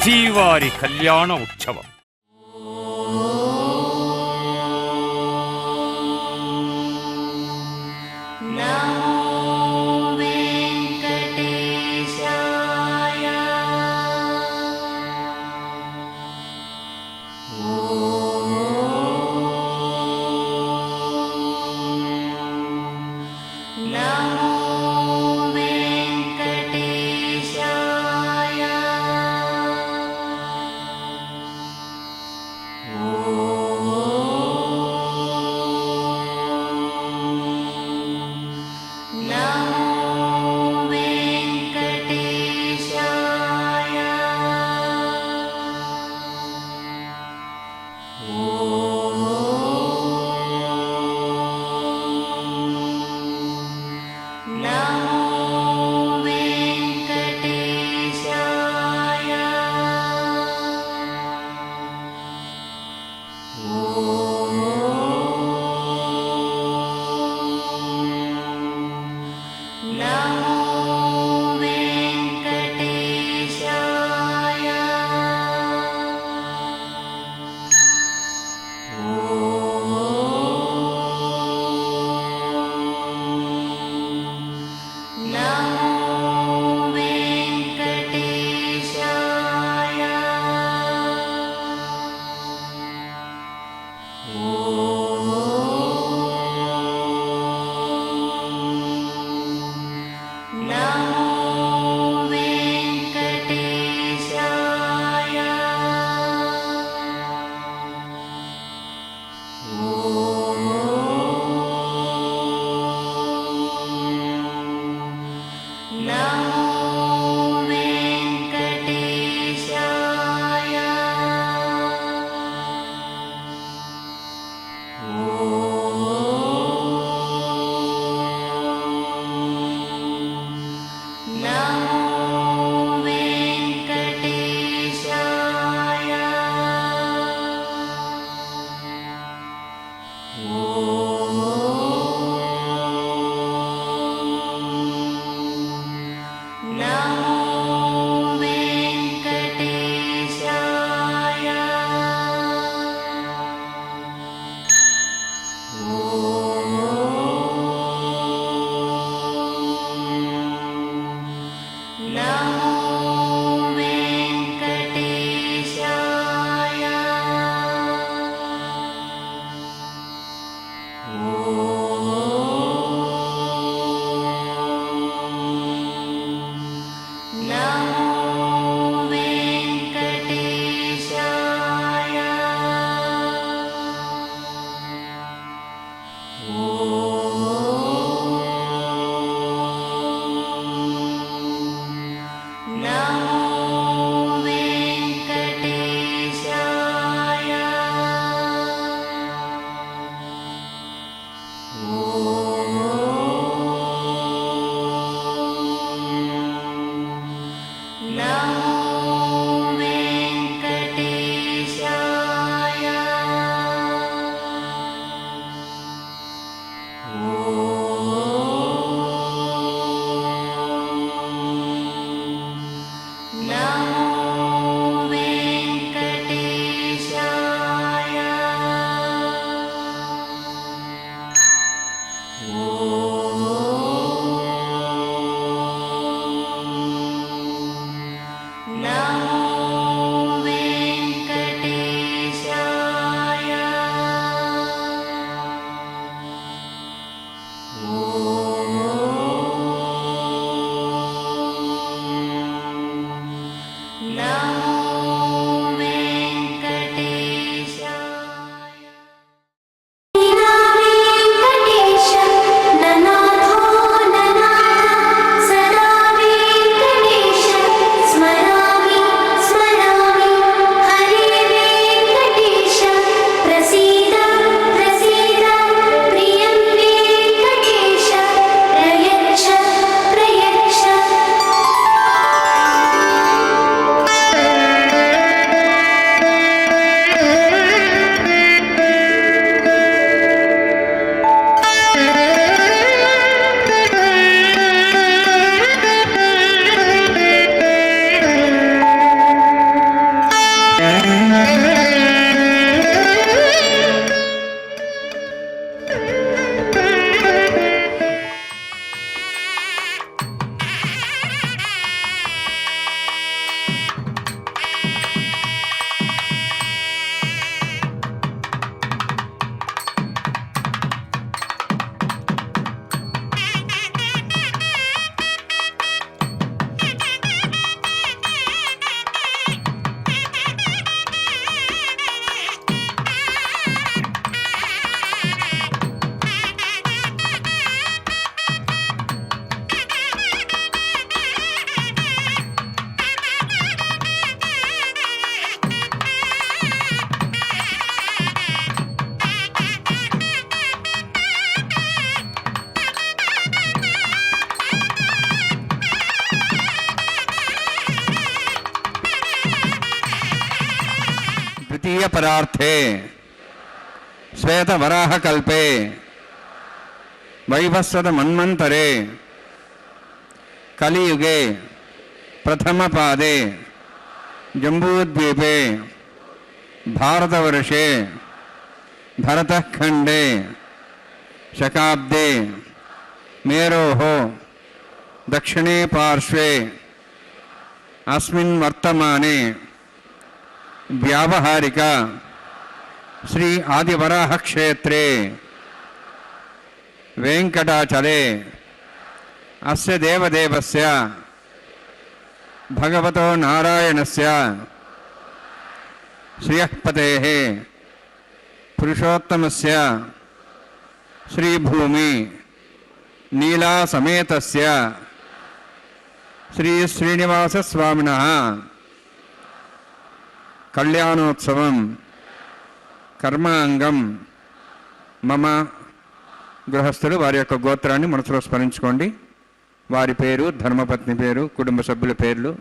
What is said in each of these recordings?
శ్రీవారి కళ్యాణ ఉత్సవం. द्वितीय परार्थे श्वेत वराह कल्पे वैवस्वत मन्वन्तरे कलियुगे प्रथम पादे जम्बूद्वीपे भारतवर्षे भरतखंडे शकाब्दे मेरोः दक्षिणे पार्श्वे अस्मिन् वर्तमाने व्यावहारिक श्री आदिवराह क्षेत्रे वेंकटाचले अस्य देवदेवस्य भगवतो नारायणस्य श्रियःपतेः पुरुषोत्तमस्य श्रीभूमि नीला समेतस्य श्री श्रीनिवास स्वामिनः कल्याणोत्सवं कर्मांगं मम గృహస్థులు వారి యొక్క గోత్రాన్ని మనసులో స్మరించుకోండి. వారి పేరు, ధర్మపత్ని పేరు, కుటుంబ సభ్యుల పేర్లు,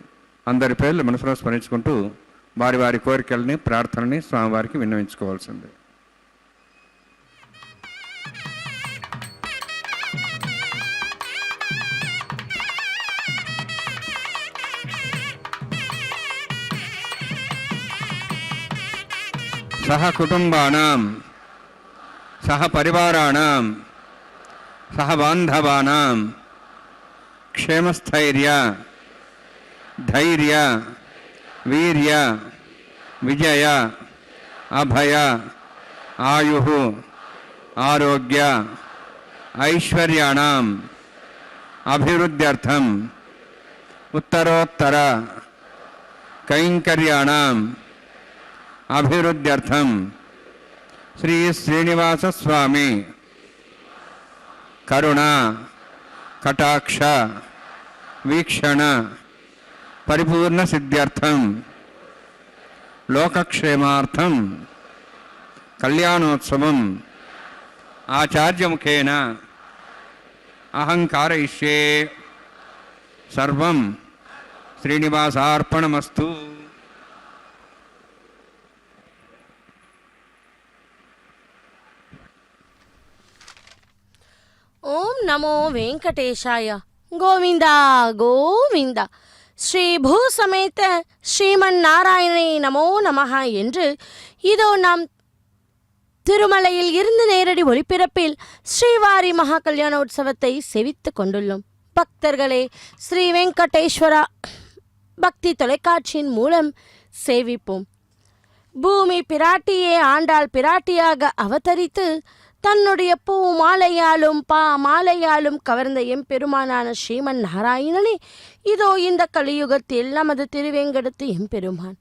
అందరి పేర్లు మనసులో స్మరించుకుంటూ వారి వారి కోరికల్ని, ప్రార్థనని స్వామివారికి విన్నవించుకోవాల్సింది. సహ కుటుంబానాం సహ పరివారాణాం సహ బాంధవానాం క్షేమస్థైర్య ధైర్య వీర్య విజయ అభయ ఆయుః ఆరోగ్య ఐశ్వర్యాణం అభివృద్ధ్యర్థం ఉత్తరోత్తర కైంకర్యాణం అభివృద్ధ్యర్థం శ్రీ శ్రీనివాస స్వామి కరుణ కటాక్ష వీక్షణ పరిపూర్ణ సిద్ధ్యర్థం లోకక్షేమార్థం కళ్యాణోత్సవం ఆచార్యముఖేన అహం कारयिष्ये. సర్వం శ్రీనివాసార్పణమస్తు. ఓం నమో వెంకటేశాయ. గోవింద గోవింద. ஸ்ரீ பூசமேத ஸ்ரீமன் நாராயணே நமோ நமஹ என்று இதோ நாம் திருமலையில் இருந்து நேரடி ஒளிபரப்பில் ஸ்ரீவாரி மகா கல்யாணோற்சவத்தை செவித்து கொண்டுள்ளோம். பக்தர்களே, ஸ்ரீ வெங்கடேஸ்வரா பக்தி தொலைக்காட்சியின் மூலம் சேவிப்போம். பூமி பிராட்டியே ஆண்டாள் பிராட்டியாக அவதரித்து தன்னுடைய பூ மாலையாலும் மாலையாலும் கவர்ந்த எம்பெருமானான ஸ்ரீமன் நாராயணனே இதோ இந்த கலியுகத்தில் நமது திருவேங்கடத்து எம்பெருமான்.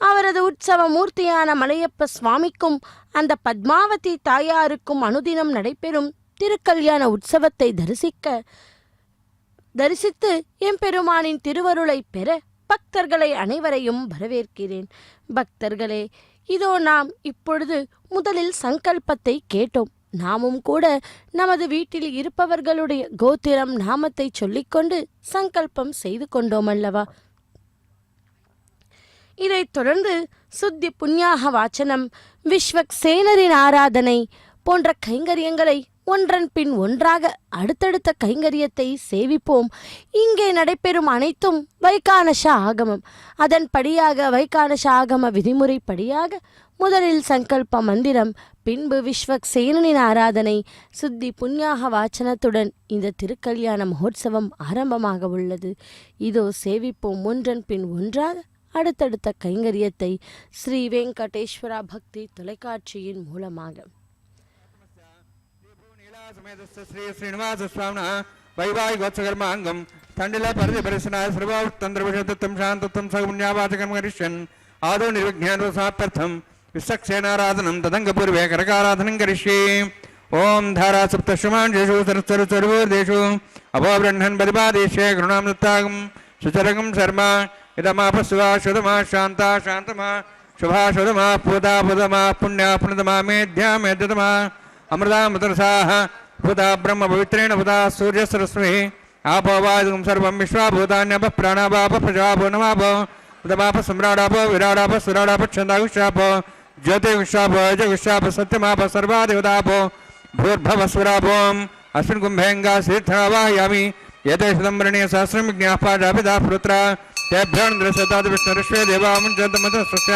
அவரது உற்சவ மூர்த்தியான மலையப்ப சுவாமிக்கும் அந்த பத்மாவதி தாயாருக்கும் அனுதினம் நடைபெறும் திருக்கல்யாண உற்சவத்தை தரிசித்து எம்பெருமானின் திருவருளை பெற பக்தர்களை அனைவரையும் வரவேற்கிறேன். பக்தர்களே, இதோ நாம் இப்பொழுது முதலில் சங்கல்பத்தை கேட்டோம். நாமும் கூட நமது வீட்டில் இருப்பவர்களுடைய கோத்திரம் நாமத்தை சொல்லிக்கொண்டு சங்கல்பம் செய்து கொண்டோம் அல்லவா? இதைத் தொடர்ந்து சுத்தி புண்ணியாக வாச்சனம், விஸ்வக்சேனரின் ஆராதனை போன்ற கைங்கரியங்களை ஒன்றன் பின் ஒன்றாக அடுத்தடுத்த கைங்கரியத்தை சேவிப்போம். இங்கே நடைபெறும் அனைத்தும் வைகானச ஆகமம். அதன்படியாக வைகானச ஆகம விதிமுறைப்படியாக முதலில் சங்கல்ப மந்திரம், பின்பு விஸ்வக்சேனனின் ஆராதனை, சுத்தி புண்ணியாக வாச்சனத்துடன் இந்த திருக்கல்யாண மகோத்சவம் ஆரம்பமாக உள்ளது. இதோ சேவிப்போம் ஒன்றன் பின் ஒன்றாக அடுத்தடுத்த கைங்கரியத்தை ஸ்ரீ வெங்கடேஸ்வரா பக்தி தொலைக்காட்சியின் மூலமாக. श्री श्रीनिवास स्वामिना वैवाहिकोत्सकर्मांगम तंडिल परिधि परिसना सर्वतंत्रविषदत्तम शांतत्वम सगुण्यावाचकम करिष्यन् आदौ निर्विघ्नेन समाप्त्यर्थम विश्वक्सेनाराधनं तदंग पूर्वे करकाराधनं करिष्ये. ओम धारा सप्तशमांशेषु सर्वोर्देषु अभोब्रह्मन् बदिपादेशे गुरुणां दत्तागं सुचरगं शर्मा इदमापस्वा शुद्धमा शांता शांतमा शुभा शुद्धमा पूता पूतमा पुण्या पुण्यतमा मेध्या मेध्यतमा अमृता मृतरसाः भूता ब्रह्म पवित्रेण भूता सूर्य सरस्वती आपो वायुं सर्वं विश्वाभूतान्यप प्राणापाप प्रजापो नमापो उदमाप सम्राडापो विराडाप सुराडाप छन्दागुष्यापो ज्योतिविश्वापो जगविश्वाप सत्यमाप सर्वादेवतापो भूर्भवस्वरापोम अस्मिन् कुम्भेङ्गासीर्थमावाहयामि एते शतम्बरणे सहस्रं विज्ञापादापिता पुत्रा तेभ्योन्द्रसताद् विष्णुरश्वे देवामुञ्चन्तमतस्वस्य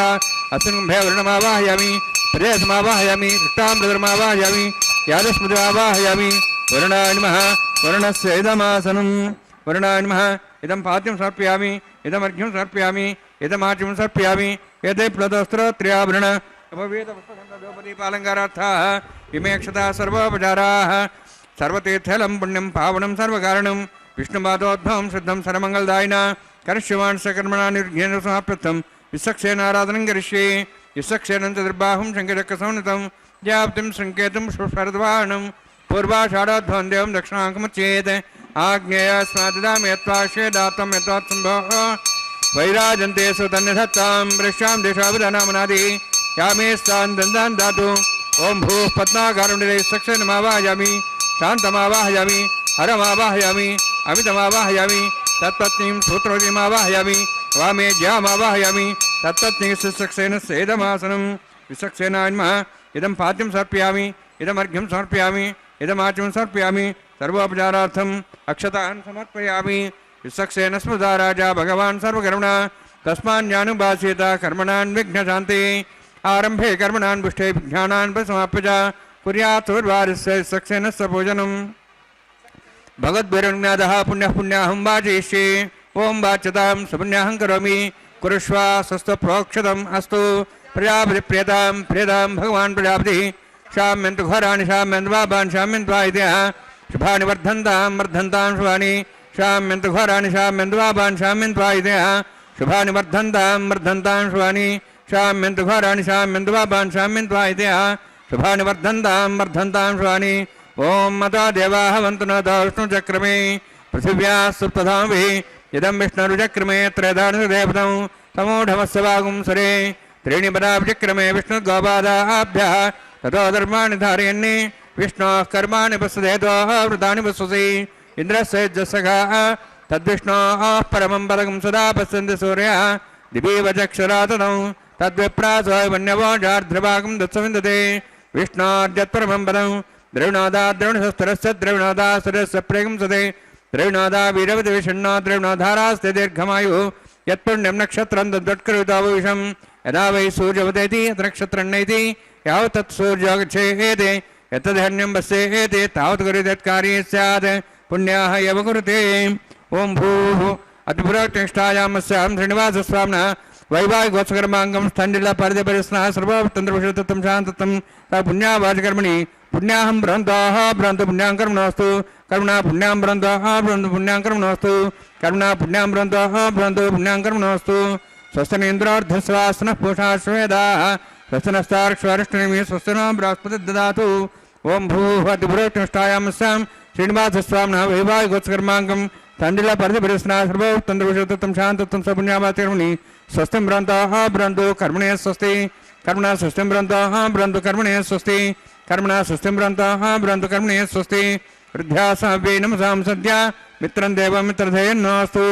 अस्मिन् कुम्भे वर्णमावाहयामि प्रेयसमावाहयामि कृष्णामृतमावाहयामि यादस्मृतिमावाहयामि वरुणाय नमः वरुणस्य इदमासनं वरुणाय नमः इदं पाद्यं समर्पयामि इदमर्घ्यं समर्पयामि इदमाच्यं समर्पयामि एते प्लतस्त्रोत्र्याभरण उपवेदपुष्पगन्धोपदीपालङ्कारार्थाः इमे क्षता सर्वोपचाराः सर्वतीर्थलं पुण्यं पावनं सर्वकारणं विष्णुपादोद्भवं शुद्धं सर्वमङ्गलदायिना करिष्यमान् सकर्मणा निर्घ्येन समाप्यर्थं विसक्षेनाराधनं करिष्ये विसक्षेनं चतुर्बाहुं शङ्खचक्रसंनितं व्याप्तिं सङ्केतं पुष्परद्वाहनं पूर्वाषाढोद्भवं देवं दक्षिणाङ्कमुच्येत् आज्ञेयस्मादिदामि यत्त्वाश्वेदात्तं यत्त्वात्सम्भोः वैराजन्ते सुतन्यधत्तां वृष्यां देशाभिधानामनादि यामे स्थान् दन्दान् दातु ॐ भूः पद्माकारुण्डे सक्षेनमावाहयामि शान्तमावाहयामि हरमावाहयामि अमितमावाहयामि तत्पत्नीं सूत्रवतीमावाहयामि वामे ज्यामावाहयामि तत्पत्नीं सुसक्षेन सेदमासनं विसक्षेनाय नमः इदं पाद्यं समर्पयामि इदमर्घ्यं समर्पयामि इदमाच्यं समर्पयामि सर्वोपचारार्थम् अक्षतान् समर्पयामि विसक्षेन स्मृता राजा भगवान् सर्वकर्मणा तस्मान्यानुभासेत कर्मणान् विघ्नशान्ति आरम्भे कर्मणान् पुष्टे विज्ञानान् समाप्य च कुर्यात् सूर्वारस्य विसक्षेनस्य पूजनम् भगवद्भिर्ज्ञातः पुण्यः पुण्याहं वाचयिष्ये ॐ वाच्यतां सुपुण्याहं करोमि कुरुष्व स्वस्तु प्रोक्षतम् अस्तु प्रजापतिप्रियतां प्रियतां भगवान् प्रजापतिः शाम्यन्तु घोराणि शाम्यन्तु पापान् शाम्यन्त्वा इत्यः शुभानि वर्धन्तां शुभानि शाम्यन्तु घोराणि शाम्यन्तु पापान् शाम्यन्त्वा इत्यः शुभानि वर्धन्तां शुभानि शाम्यन्तु घोराणि शाम्यन्तु पापान् शाम्यन्त्वा इत्यः शुभानि वर्धन्तां शुभानि ॐ मता देवाः वन्तु न विष्णुचक्रमे पृथिव्याः सुप्तधामभिः इदं विष्णुरुचक्रमे त्रयदानुदेवतं समूढमस्य वागुंसरे त्रीणि पदाभिचक्रमे विष्णुर्गोपादाभ्यः ततो धर्माणि धारयन्नि विष्णोः कर्माणि पश्येतोः वृतानि पश्यसि इन्द्रस्य यज्ञसखाः तद्विष्णोः परमं पदकं सदा पश्यन्ति सूर्यः दिवीव चक्षुरातनं तद्विप्रासो वन्यवोजार्ध्रभागं दत्सविन्दते विष्णोर्यत्परमं पदं द्रविणोदाद्रविणशस्त्रस्य द्रविणोदासुरस्य प्रेगंसते द्रविणोदा वीरवति विषण्णो द्रविणोधारास्ते दीर्घमायुः यत्पुण्यं नक्षत्रं तद्वत्करुतावविषं यदा वै सूर्यवदेति यत् नक्षत्रन्नैति यावत् तत् सूर्यो गच्छेते यत्तदहन्यं पश्येते तावत् कुरुते यत्कार्ये स्यात् पुण्याः एव कुरुते ॐ भूः अतिपुरोक्तिष्ठायामस्यां श्रीनिवासस्वामिनः वैवाहिकोत्सकर्माङ्गं स्थण्डिलपरिधिपरिस्नः सर्वतन्त्रविषयतत्वं शान्तत्वं सा पुण्यावाचकर्मणि पुण्याहं ब्रह्मतः ब्रह्मतु पुण्यां कर्मणोऽस्तु कर्मणा पुण्यां ब्रह्मतः ब्रह्मतु पुण्यां कर्मणोऽस्तु कर्मणा पुण्यां ब्रह्मतः ब्रह्मतु पुण्यां कर्मणोऽस्तु स्वस्तिनेन्द्रार्धस्वासनः पूषाश्वेदाः स्वस्तिनस्तार्क्ष्वारिष्टनेमि स्वस्तिनो बृहस्पति ददातु ॐ भूः अतिपुरोक्तिष्ठायामस्यां श्रीनिवासस्वामिनः वैवाहिकोत्सकर्माङ्गं तण्डिलपरिधिपरिस्नः सर्वतन्त्रविषयतत्वं शान्तत्वं स पुण्यावाचकर्मणि स्वस्तिं ब्रह्मतः ब्रह्मतु कर्मणे स्वस्ति कर्मणा स्वस्तिं ब्रह्मतः ब्रह्मतु कर्मणे स्वस्ति कर्मणा स्वस्तिं ब्रह्मतः ब्रह्मतु कर्मणे स्वस्ति वृद्ध्यासमपि नमसां सद्या मित्रं देवं मित्रधेयन्नोऽस्तु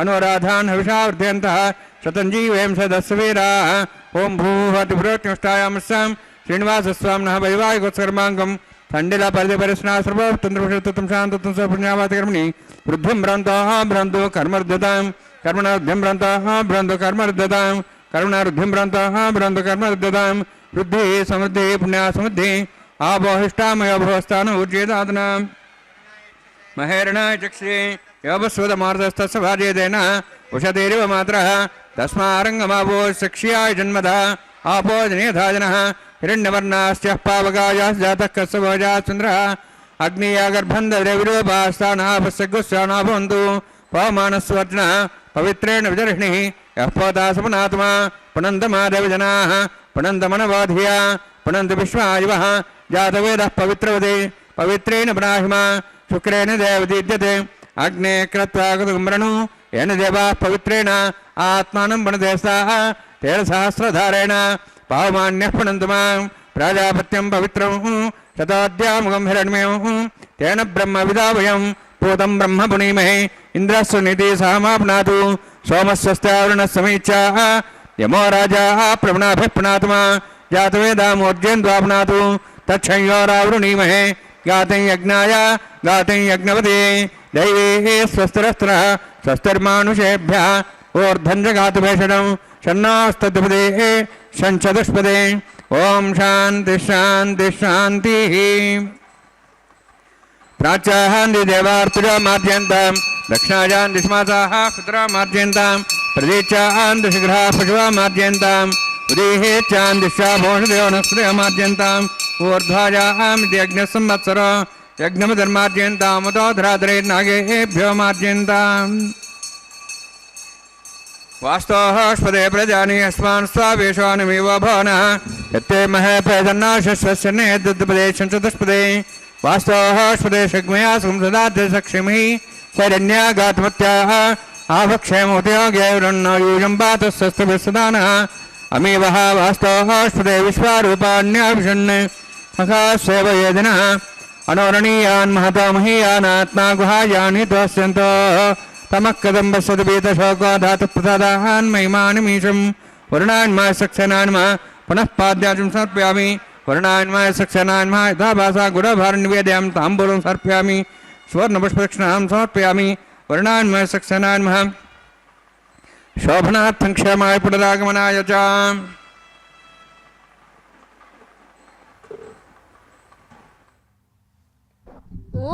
अनुराधान् हविषा वृद्धयन्तः शतञ्जीवें सदस्वीराः ॐ भूः अतिपुरोक्तिष्ठायामस्यां श्रीनिवासस्वामिनः वैवाहिकोत्सकर्माङ्गं तण्डिलपरिधिपरिस्नः सर्वतन्त्रविषयतत्वं शान्तत्वं स पुण्यावाचकर्मणि वृद्धिं ब्रह्मतः ब्रह्मतु कर्मर्धतां कर्मणावृद्धिं ब्रह्मतः ब्रह्मतु कर्मर्धतां कर्मणावृद्धिं ब्रह्मतः ब्रह्मतु कर्मर्धतां वृद्धिः समृद्धिः पुण्या समृद्धिः आपोहिष्टामयोभवस्थान ऊर्जेदादना महेरणाय चक्षे योपस्वदमार्दस्तस्य भार्येतेन उषतेरिव मात्रः तस्मारङ्गमावो शिक्ष्याय जन्मदा आपो जनेधाजनः हिरण्यवर्णास्यः पावकायाः जातः कस्यभोजाः चन्द्रः अग्नियागर्भन्धविरूपास्थानापस्यगुस्याना भवन्तु पवमानस्वर्जनः पवित्रेण विजर्हिणिः यः पोता सपनात्मा पुनन्दमादेवजनाः पुनन्दमनवधिया पुनन्द विश्वायुवः जातवेदः पवित्रवते पवित्रेण ब्राह्मा शुक्रेण देवदीद्यते अग्ने कृत्वा कुतुम्रणु येन देवाः पवित्रेण आत्मानं पुनदेस्ताः तेन सहस्रधारेण पावमान्यः पुनन्तु मां प्राजापत्यं पवित्रं शताद्यामुखं हिरण्मयं तेन ब्रह्म विदावयं पूतं ब्रह्म पुनीमहे इन्द्रस्य नीति सहमाप्नातु सोमस्वस्त्यावरुणः समीक्षा यमो राजा प्रवणाभिः पुनात्मा जातवेदामोर्जेन्द्वापनातु तच्छंयोरावृणीमहे गातं यज्ञाय गातं यज्ञपते दैवे स्वस्तिरस्त्रः स्वस्तिर्मानुषेभ्यः ऊर्ध्वञ्जगातुभेषणं शन्नास्तद्पदे शञ्चतुष्पदे ॐ शान्ति शान्ति शान्तिः प्राच्याहान्ति देवार्तिमाद्यन्तां दक्षिणायान्ति स्मासाः कुत्रामाद्यन्तां प्रदेशान्ति शीघ्राः पशुवामाद्यन्तां उदेहेच्छान्तिश्चा भोषदेवनस्त्रयमाद्यन्ताम् ऊर्ध्वायामिति यज्ञसंवत्सर यज्ञमधर्माद्यन्तामुदोधराधरेर्नागेभ्यो माद्यन्ताम् वास्तोःस्पदे प्रजानि अस्मान् स्वावेशानमिव भवनः यत्ते महेपेदन्नाशस्वस्य नेदुपदे चतुष्पदे वास्तोःस्पदे शग्मया संसदाद्यसक्षिमिः शरण्यागात्मत्याः आवक्षेमोद्योग्यैरन्नयूजं पातस्वस्तभिस्सदानः अमीवः वास्तोःस्पदे विश्वारूपाण्याभिषण् मखास्वेवयेदिनः अनोरणीयान् महतो महीयानात्मा गुहायान् हितोऽस्यन्तो तमः कदम्बस्वदपीतशोको धातुप्रसादान् महिमानिमीशं वरुणान्माय सक्सेनान्मा पुनः पाद्याजं समर्पयामि वरुणान्माय सक्सेनान्मा यथा भासा गुडभारनिवेद्यां ताम्बूलं समर्पयामि सुवर्णपुष्पदक्षिणां समर्पयामि वरुणान्माय सक्सेनान्मा शोभनार्थं क्षेमाय पुनरागमनाय च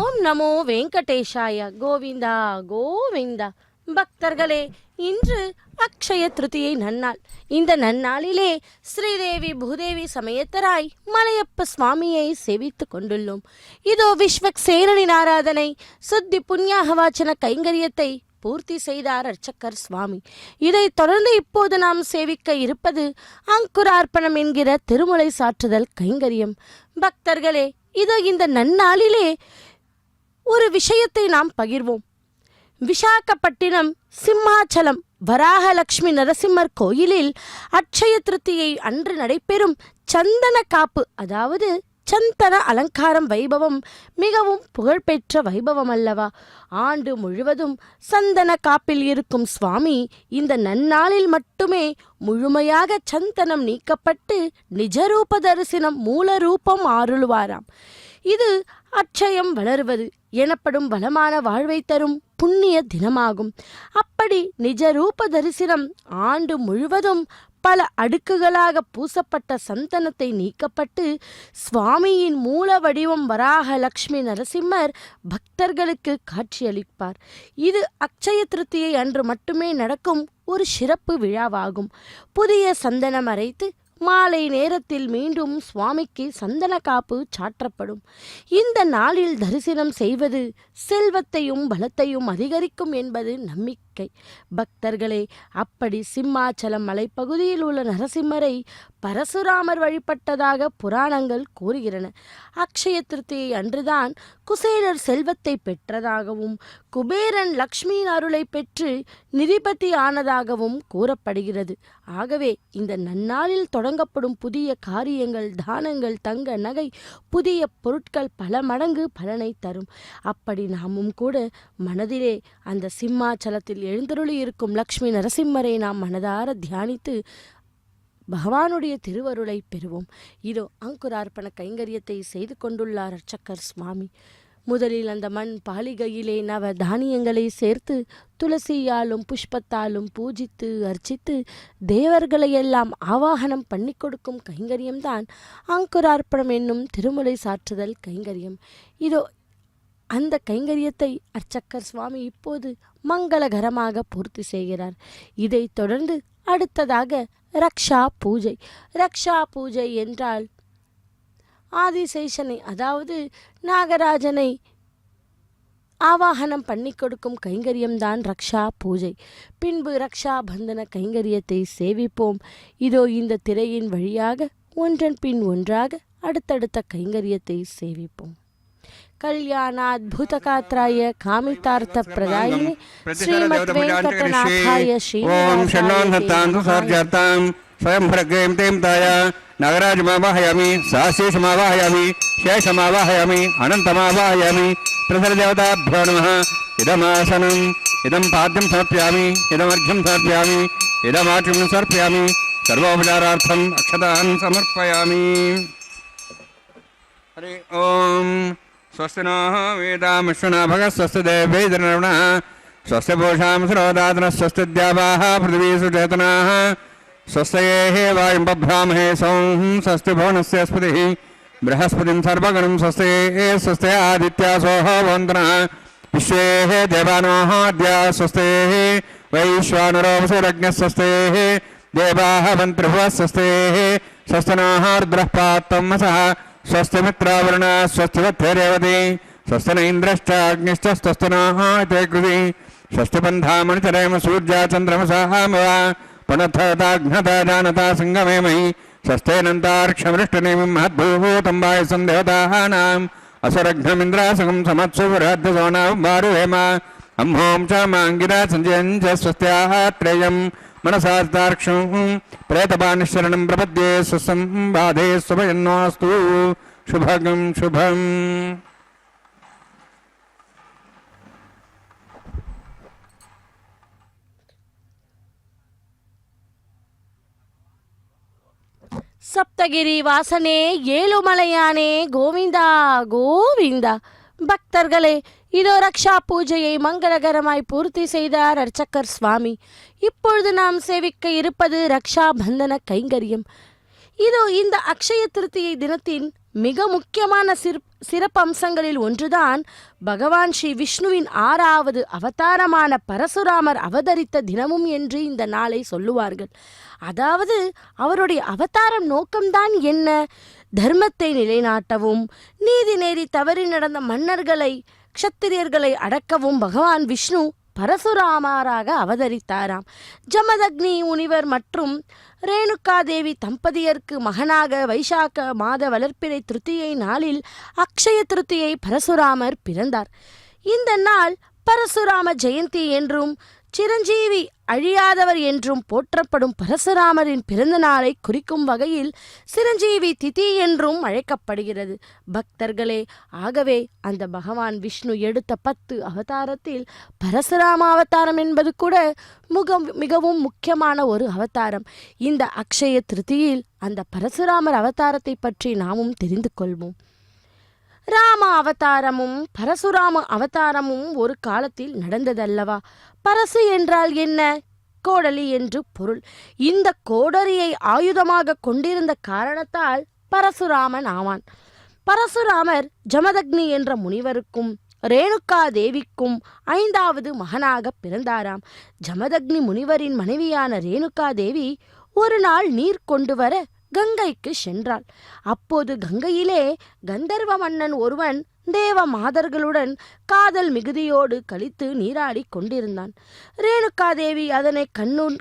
ஓம் நமோ வெங்கடேஷாய. கோவிந்தா கோவிந்தா. பக்தர்களே, இன்று அக்ஷய திருதியை நன்னாள். இந்த நன்னாளிலே ஸ்ரீதேவி பூதேவி சமேத்தராய் மலையப்ப சுவாமியை சேவித்துக் கொண்டுள்ளோம். இதோ விஸ்வக்சேனனின் ஆராதனை சுத்தி புண்ணியாகவாச்சன கைங்கரியத்தை பூர்த்தி செய்தார் அர்ச்சகர் சுவாமி. இதைத் தொடர்ந்து இப்போது நாம் சேவிக்க இருப்பது அங்குரார்ப்பணம் என்கிற திருமுலை சாற்றுதல் கைங்கரியம். பக்தர்களே, இதோ இந்த நன்னாளிலே ஒரு விஷயத்தை நாம் பகிர்வோம். விசாகப்பட்டினம் சிம்மாச்சலம் வராகலட்சுமி நரசிம்மர் கோயிலில் அட்சய திருத்தியை அன்று நடைபெறும் சந்தன காப்பு, அதாவது சந்தன அலங்காரம் வைபவம் மிகவும் புகழ்பெற்ற வைபவம் அல்லவா? ஆண்டு முழுவதும் சந்தன காப்பில் இருக்கும் சுவாமி இந்த நன்னாளில் மட்டுமே முழுமையாக சந்தனம் நீக்கப்பட்டு நிஜரூப தரிசனம் மூலரூபம் ஆருள்வாராம். இது அட்சயம் வளருவது எனப்படும் வளமான வாழ்வை தரும் புண்ணிய தினமாகும். அப்படி நிஜரூப தரிசனம் ஆண்டு முழுவதும் பல அடுக்குகளாக பூசப்பட்ட சந்தனத்தை நீக்கப்பட்டு சுவாமியின் மூல வடிவம் வராகலட்சுமி நரசிம்மர் பக்தர்களுக்கு காட்சியளிப்பார். இது அக்ஷய திருத்தியை அன்று மட்டுமே நடக்கும் ஒரு சிறப்பு விழாவாகும். புதிய சந்தனம் அரைத்து மாலை நேரத்தில் மீண்டும் சுவாமிக்கு சந்தன காப்பு சாற்றப்படும். இந்த நாளில் தரிசனம் செய்வது செல்வத்தையும் பலத்தையும் அதிகரிக்கும் என்பது நம்பிக்கை. பக்தர்களே, அப்படி சிம்மாச்சலம் மலைப்பகுதியில் உள்ள நரசிம்மரை பரசுராமர் வழிபட்டதாக புராணங்கள் கூறுகிறன. அக்ஷய திருத்தியை அன்றுதான் குசேலர் செல்வத்தை பெற்றதாகவும் குபேரன் லக்ஷ்மியின் அருளை பெற்று நிதிபதி ஆனதாகவும் கூறப்படுகிறது. ஆகவே இந்த நன்னாளில் தொடங்கப்படும் புதிய காரியங்கள், தானங்கள், தங்க நகை, புதிய பொருட்கள் பல மடங்கு பலனை தரும். அப்படி நாமும் கூட மனதிலே அந்த சிம்மாச்சலத்தில் எழுந்தருளி இருக்கும் லக்ஷ்மி நரசிம்மரை நாம் மனதார தியானித்து பகவானுடைய திருவருளை பெறுவோம். இதோ அங்குரார்ப்பண கைங்கரியத்தை செய்து கொண்டுள்ளார் அர்ச்சகர் சுவாமி. முதலில் அந்த மண் பாலிகையிலே நவ தானியங்களை சேர்த்து துளசியாலும் புஷ்பத்தாலும் பூஜித்து அர்ச்சித்து தேவர்களையெல்லாம் ஆவாகனம் பண்ணி கொடுக்கும் கைங்கரியம்தான் அங்குரார்ப்பணம் என்னும் திருமுலை சாற்றுதல் கைங்கரியம். இதோ அந்த கைங்கரியத்தை அர்ச்சகர் சுவாமி இப்போது மங்களகரமாக பூர்த்தி செய்கிறார். இதைத் தொடர்ந்து அடுத்ததாக ரக்ஷா பூஜை. ரக்ஷா பூஜை என்றால் ஆதிசேஷனை, அதாவது நாகராஜனை ஆவாகனம் பண்ணி கொடுக்கும் கைங்கரியம்தான் ரக்ஷா பூஜை. பின்பு ரக்ஷா பந்தன கைங்கரியத்தை சேவிப்போம். இதோ இந்த திரையின் வழியாக ஒன்றன் பின் ஒன்றாக அடுத்தடுத்த கைங்கரியத்தை சேவிப்போம். கல்யாணாத்புதகாத்ராய காமிதார்த்த பிரதாயினே ஸ்ரீமத் வெங்கடநாதாய ஸ்ரீனிவாசாய स्वयं भ्रग्रेम तेम ताया नागराजमावाहयामि साशेषमावाहयामि शेषमावाहयामि अनन्तमावाहयामि प्रसरदेवताभ्यो नमः। इदमासनम् इदं पाद्यं समर्पयामि इदमर्घ्यं समर्पयामि इदमाचुं समर्पयामि सर्वोपचारार्थम् अक्षतान् समर्पयामि। हरि ओम। स्वस्ति नः वेदामश्वना भगः स्वस्ति देवैर्नरुणः स्वस्ति पूषां सरोदातनः स्वस्ति द्यावाः पृथिवीषु चेतनाः स्वस्त्येः वायुं बभ्रामहे सौं स्वस्ति भुवनस्य स्पतिः बृहस्पतिं सर्वगणं स्वस्ति आदित्यासोः भवन्तनः विश्वेः देवानोः अद्य स्वस्ति वैश्वानरो वसुरज्ञः स्वस्ति देवाः मन्त्रिभुवः स्वस्ति स्वस्ति नः रुद्रः पात्वं वसः स्वस्ति मित्रावरुणः स्वस्ति वत्तेरेवति स्वस्ति न इन्द्रश्च अग्निश्च स्वस्ति नः ते कृति स्वस्ति पन्थामणिचरेम सूर्या चन्द्रमसः पुनः जानता संगमे मयि स्वस्तेनन्तार्क्षमृष्टनेमिं महद्भूतं वायुसं देवतानाम् असुरघ्नमिन्द्रासकं समत्सुराध्यसोनां वारुहेम अम्हों च माङ्गिरा सञ्जयं च स्वस्त्याः त्रेयं मनसार्तार्क्षं प्रेतपानिशरणं प्रपद्ये स्वसंबाधे स्वभयन्नोऽस्तु शुभगं शुभम्। சப்தகிரி வாசனே ஏழுமலையானே கோவிந்தா கோவிந்தா. பக்தர்களே, இதோ ரக்ஷா பூஜையை மங்களகரமாய் பூர்த்தி செய்தார் அர்ச்சகர் சுவாமி. இப்பொழுது நாம் சேவிக்க இருப்பது ரக்ஷா பந்தன கைங்கரியம். இதோ இந்த அக்ஷய திருத்தியை தினத்தின் மிக முக்கியமான சிறப்பம்சங்களில் ஒன்றுதான் பகவான் ஸ்ரீ விஷ்ணுவின் 6வது அவதாரமான பரசுராமர் அவதரித்த தினமும் என்று இந்த நாளை சொல்லுவார்கள். அதாவது அவருடைய அவதாரம் நோக்கம்தான் என்ன? தர்மத்தை நிலைநாட்டவும், நீதி நேரி தவறி நடந்த மன்னர்களை க்ஷத்திரியர்களை அடக்கவும் பகவான் விஷ்ணு பரசுராமராக அவதரித்தாராம். ஜமதக்னி முனிவர் மற்றும் ரேணுகாதேவி தம்பதியருக்கு மகனாக வைசாக்க மாத வளர்ப்பிறை திருத்தியை நாளில் அக்ஷய திருத்தியை பரசுராமர் பிறந்தார். இந்த நாள் பரசுராம ஜெயந்தி என்றும் சிரஞ்சீவி அழியாதவர் என்றும் போற்றப்படும் பரசுராமரின் பிறந்த நாளை குறிக்கும் வகையில் சிரஞ்சீவி திதி என்றும் அழைக்கப்படுகிறது. பக்தர்களே, ஆகவே அந்த பகவான் விஷ்ணு எடுத்த 10 அவதாரத்தில் பரசுராம அவதாரம் என்பது கூட மிகவும் முக்கியமான ஒரு அவதாரம். இந்த அக்ஷய திருதியில் அந்த பரசுராமர் அவதாரத்தை பற்றி நாமும் தெரிந்து கொள்வோம். ராம அவதாரமும் பரசுராம அவதாரமும் ஒரு காலத்தில் நடந்ததல்லவா? பரசு என்றால் என்ன? கோடலி என்று பொருள். இந்த கோடரியை ஆயுதமாக கொண்டிருந்த காரணத்தால் பரசுராமன் ஆவான். பரசுராமர் ஜமதக்னி என்ற முனிவருக்கும் ரேணுகா தேவிக்கும் 5வது மகனாக பிறந்தாராம். ஜமதக்னி முனிவரின் மனைவியான ரேணுகா தேவி ஒரு நாள் நீர் கொண்டு வர கங்கைக்கு சென்றாள். அப்போது கங்கையிலே கந்தர்வ மன்னன் ஒருவன் தேவ மாதர்களுடன் காதல் மிகுதியோடு கழித்து நீராடி கொண்டிருந்தான். ரேணுகாதேவி அதனை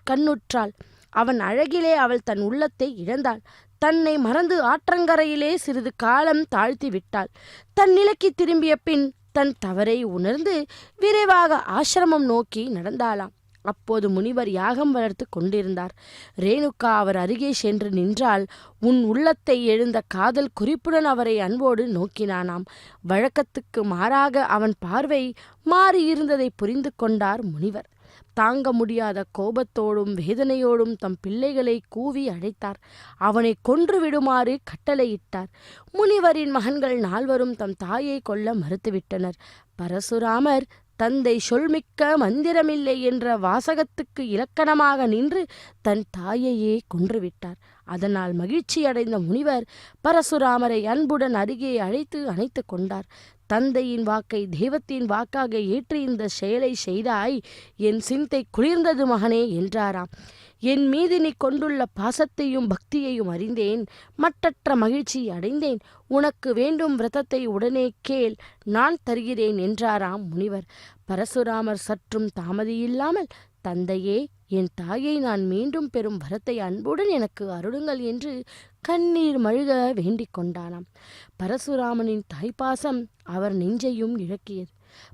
கண்ணுற்றாள். அவன் அழகிலே அவள் தன் உள்ளத்தை இழந்தாள். தன்னை மறந்து ஆற்றங்கரையிலே சிறிது காலம் தாழ்த்தி விட்டாள். தன் நிலைக்கு திரும்பிய பின் தன் தவறை உணர்ந்து விரைவாக ஆசிரமம் நோக்கி நடந்தாளாம். அப்போது முனிவர் யாகம் வளர்த்து கொண்டிருந்தார். ரேணுகா அவர் அருகே சென்று நின்றால் உன் உள்ளத்தை எழுந்த காதல் குறிப்புடன் அவரை அன்போடு நோக்கினானாம். வழக்கத்துக்கு மாறாக அவன் பார்வை மாறியிருந்ததை புரிந்து கொண்டார் முனிவர். தாங்க முடியாத கோபத்தோடும் வேதனையோடும் தம் பிள்ளைகளை கூவி அழைத்தார். அவனை கொன்று விடுமாறு கட்டளையிட்டார். முனிவரின் மகன்கள் 4வரும் தம் தாயை கொல்ல மறுத்துவிட்டனர். பரசுராமர் தந்தை சொல்மிக்க மந்திரமில்லை என்ற வாசகத்துக்கு இலக்கணமாக நின்று தன் தாயையே கொன்றுவிட்டார். அதனால் மகிழ்ச்சியடைந்த முனிவர் பரசுராமரை அன்புடன் அருகே அழைத்து அணைத்து கொண்டார். தந்தையின் வாக்கை தெய்வத்தின் வாக்காக ஏற்று இந்த செயலை செய்தாய், என் சிந்தை குளிர்ந்தது மகனே என்றாராம். என் மீது நீ கொண்டுள்ள பாசத்தையும் பக்தியையும் அறிந்தேன். மட்டற்ற மகிழ்ச்சி அடைந்தேன். உனக்கு வேண்டும் விரதத்தை உடனே கேள், நான் தருகிறேன் என்றாராம் முனிவர். பரசுராமர் சற்றும் தாமதியில்லாமல், தந்தையே, என் தாயை நான் மீண்டும் பெறும் வரத்தை அன்புடன் எனக்கு அருளுங்கள் என்று கண்ணீர் மழுக வேண்டிக் கொண்டானாம். பரசுராமனின் தாய்ப்பாசம் அவர் நெஞ்சையும் இழக்கியது.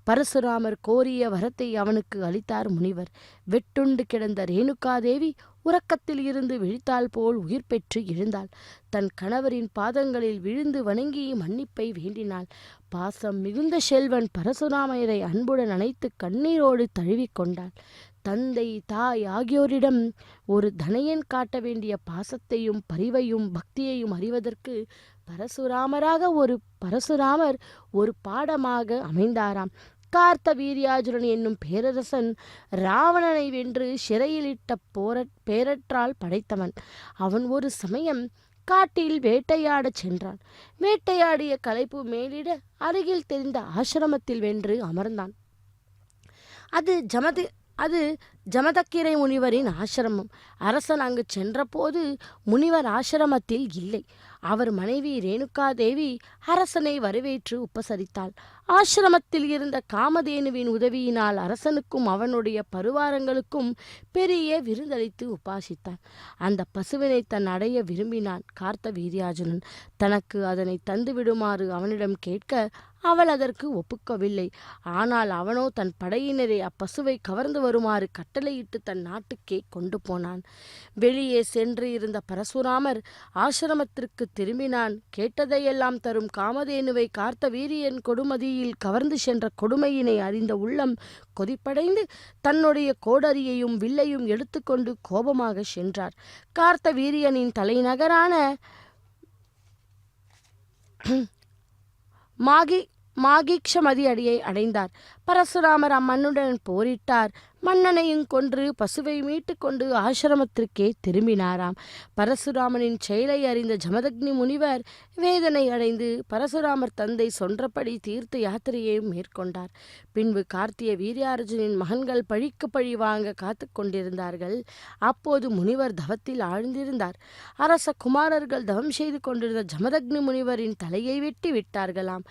பரசுராமர் கோரிய வரத்தை அவனுக்கு அளித்தார் முனிவர். வெட்டுண்டு கிடந்த ரேணுகாதேவி உறக்கத்தில் இருந்து விழித்தாள் போல் உயிர் பெற்று எழுந்தாள். தன் கணவரின் பாதங்களில் விழுந்து வணங்கி மன்னிப்பை வேண்டினாள். பாசம் மிகுந்த செல்வன் பரசுராமரை அன்புடன் அணைத்து கண்ணீரோடு தழுவிக்கொண்டாள். தந்தை தாய் ஆகியோரிடம் ஒரு தனையன் காட்ட வேண்டிய பாசத்தையும் பரிவையும் பக்தியையும் அறிவதற்கு பரசுராமர் ஒரு பாடமாக அமைந்தாராம். கார்த்த வீரியார்ஜுனன் என்னும் பேரரசன் ராவணனை வென்று சிறையிலிட்ட பேரற்றால் படைத்தவன். அவன் ஒரு சமயம் காட்டில் வேட்டையாடச் சென்றான். வேட்டையாடிய களைப்பு மேலிட அருகில் தெரிந்த ஆசிரமத்தில் வென்று அமர்ந்தான். அது ஜமதக்கிரை முனிவரின் ஆசிரமம். அரசன் அங்கு சென்றபோது முனிவர் ஆசிரமத்தில் இல்லை. அவர் மனைவி ரேணுகாதேவி அரசனை வரவேற்று உபசரித்தாள். ஆசிரமத்தில் இருந்த காமதேனுவின் உதவியினால் அரசனுக்கும் அவனுடைய பரிவாரங்களுக்கும் பெரிய விருந்தளித்து உபாசித்தான். அந்த பசுவினை தன் அடைய விரும்பினான் கார்த்த வீரியார்ஜுனன். தனக்கு அதனை தந்துவிடுமாறு அவனிடம் கேட்க அவள் அதற்கு ஒப்புக்கவில்லை. ஆனால் அவனோ தன் படையினரை அப்பசுவை கவர்ந்து வருமாறு கட்டளையிட்டு தன் நாட்டுக்கே கொண்டு போனான். வெளியே சென்று இருந்த பரசுராமர் ஆசிரமத்திற்கு திரும்பினான். கேட்டதையெல்லாம் தரும் காமதேனுவை கார்த்த வீரியன் கொடுமதியில் கவர்ந்து சென்ற கொடுமையினை அறிந்த உள்ளம் கொதிப்படைந்து தன்னுடைய கோடரியையும் வில்லையும் எடுத்துக்கொண்டு கோபமாக சென்றார். கார்த்த வீரியனின் தலைநகரான மாகிக்ஷமதி அடியை அடைந்தார். பரசுராமர் அம்மன்னுடன் போரிட்டார். மன்னனையும் கொன்று பசுவை மீட்டு கொண்டு ஆசிரமத்திற்கே திரும்பினாராம். பரசுராமனின் செயலை அறிந்த ஜமதக்னி முனிவர் வேதனை அடைந்து பரசுராமர் தந்தை சொன்றபடி தீர்த்த யாத்திரையையும் மேற்கொண்டார். பின்பு கார்த்திய வீரியார்ஜுனின் மகன்கள் பழிக்கு பழி வாங்க காத்து கொண்டிருந்தார்கள். அப்போது முனிவர் தவத்தில் ஆழ்ந்திருந்தார். அரச குமாரர்கள் தவம் செய்து கொண்டிருந்த ஜமதக்னி முனிவரின் தலையை வெட்டி விட்டார்களாம்.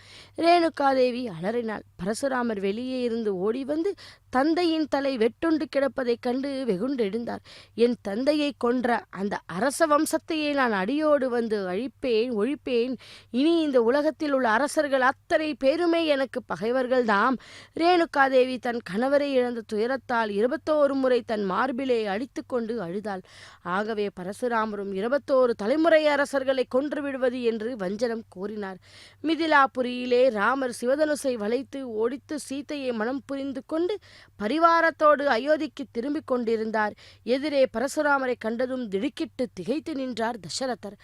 ரேணுகாதேவி அலறினாள். பரசுராமர் வெளியே இருந்து ஓடி வந்து தந்தையின் தலை வெட்டுண்டு கிடப்பதைக் கண்டு வெகுண்டெழுந்தார். என் தந்தையை கொன்ற அந்த அரச வம்சத்தையே நான் அடியோடு வந்து ஒழிப்பேன். இனி இந்த உலகத்தில் உள்ள அரசர்கள் அத்தனை பேருமே எனக்கு பகைவர்கள்தாம். ரேணுகாதேவி தன் கணவரை இழந்த துயரத்தால் 21 முறை தன் மார்பிலே அடித்து கொண்டு அழுதாள். ஆகவே பரசுராமரும் 21 தலைமுறை அரசர்களை கொன்று விடுவது என்று வஞ்சனம் கோரினார். மிதிலாபுரியிலே ராமர் சிவதனுசை வளைத்து ஓடித்து சீதையை மனம் புரிந்து கொண்டு பரிவாரத்தோடு அயோத்திக்கு திரும்பிக் கொண்டிருந்தார். எதிரே பரசுராமரை கண்டதும் திடுக்கிட்டு திகைத்து நின்றார் தசரதர்.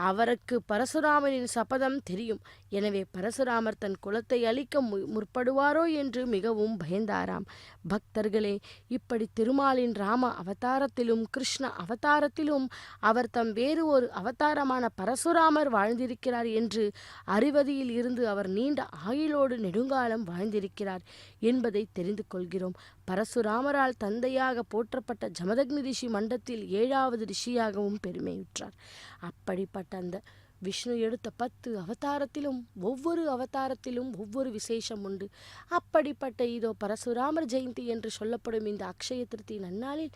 அவருக்கு பரசுராமனின் சபதம் தெரியும். எனவே பரசுராமர் தன் குலத்தை அழிக்க முற்படுவாரோ என்று மிகவும் பயந்தாராம். பக்தர்களே, இப்படி திருமாலின் ராம அவதாரத்திலும் கிருஷ்ண அவதாரத்திலும் அவர் தம் வேறு ஒரு அவதாரமான பரசுராமர் வாழ்ந்திருக்கிறார் என்று அறிவதியில் இருந்து அவர் நீண்ட ஆயுளோடு நெடுங்காலம் வாழ்ந்திருக்கிறார் என்பதை தெரிந்து கொள்கிறோம். பரசுராமரால் தந்தையாக போற்றப்பட்ட ஜமதக்னி ரிஷி மண்டத்தில் 7வது ரிஷியாகவும் பெருமையுற்றார். அப்படிப்பட்ட அந்த விஷ்ணு எடுத்த 10 அவதாரத்திலும் ஒவ்வொரு விசேஷம் உண்டு. அப்படிப்பட்ட இதோ பரசுராமர் ஜெயந்தி என்று சொல்லப்படும் இந்த அக்ஷய திருத்தி நன்னாளில்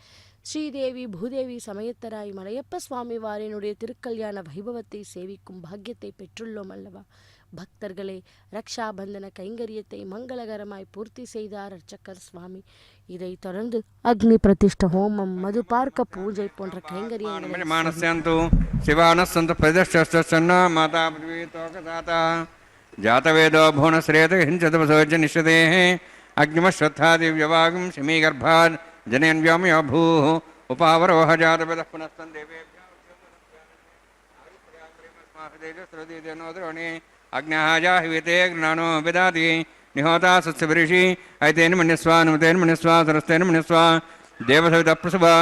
ஸ்ரீதேவி பூதேவி சமயத்தராய் மலையப்ப சுவாமி வாரினுடைய திருக்கல்யாண வைபவத்தை சேவிக்கும் பாக்கியத்தை பெற்றுள்ளோம் அல்லவா? பக்தர்களே, ரக்ஷாபந்தன கைங்கரியத்தை மங்களகரமாய் பூர்த்தி செய்தார் அர்ச்சகர் சுவாமி. இதைத் தொடர்ந்து அக்னி பிரதிஷ்ட ஹோமம், மது பார்க்க பூஜை போன்ற ஜாதவேதோ புவனஸ்ரேதே அக்னிமஸ்ரத்தாதிவ்யவாகும் சிமீகர்பாத் ஜனயன் வியோமயோ பூ உபாவரோஹ ஜாதவேத புனஸ்தன் தேவேப்யோனோத்ரோணி अग्न्याजाहिते ज्ञानो विदाति निहोता सत्सवृषि ऐतेन मन्यस्वा नुतेन मन्यस्वा सरस्तेन मन्यस्वा देवसविता प्रसवा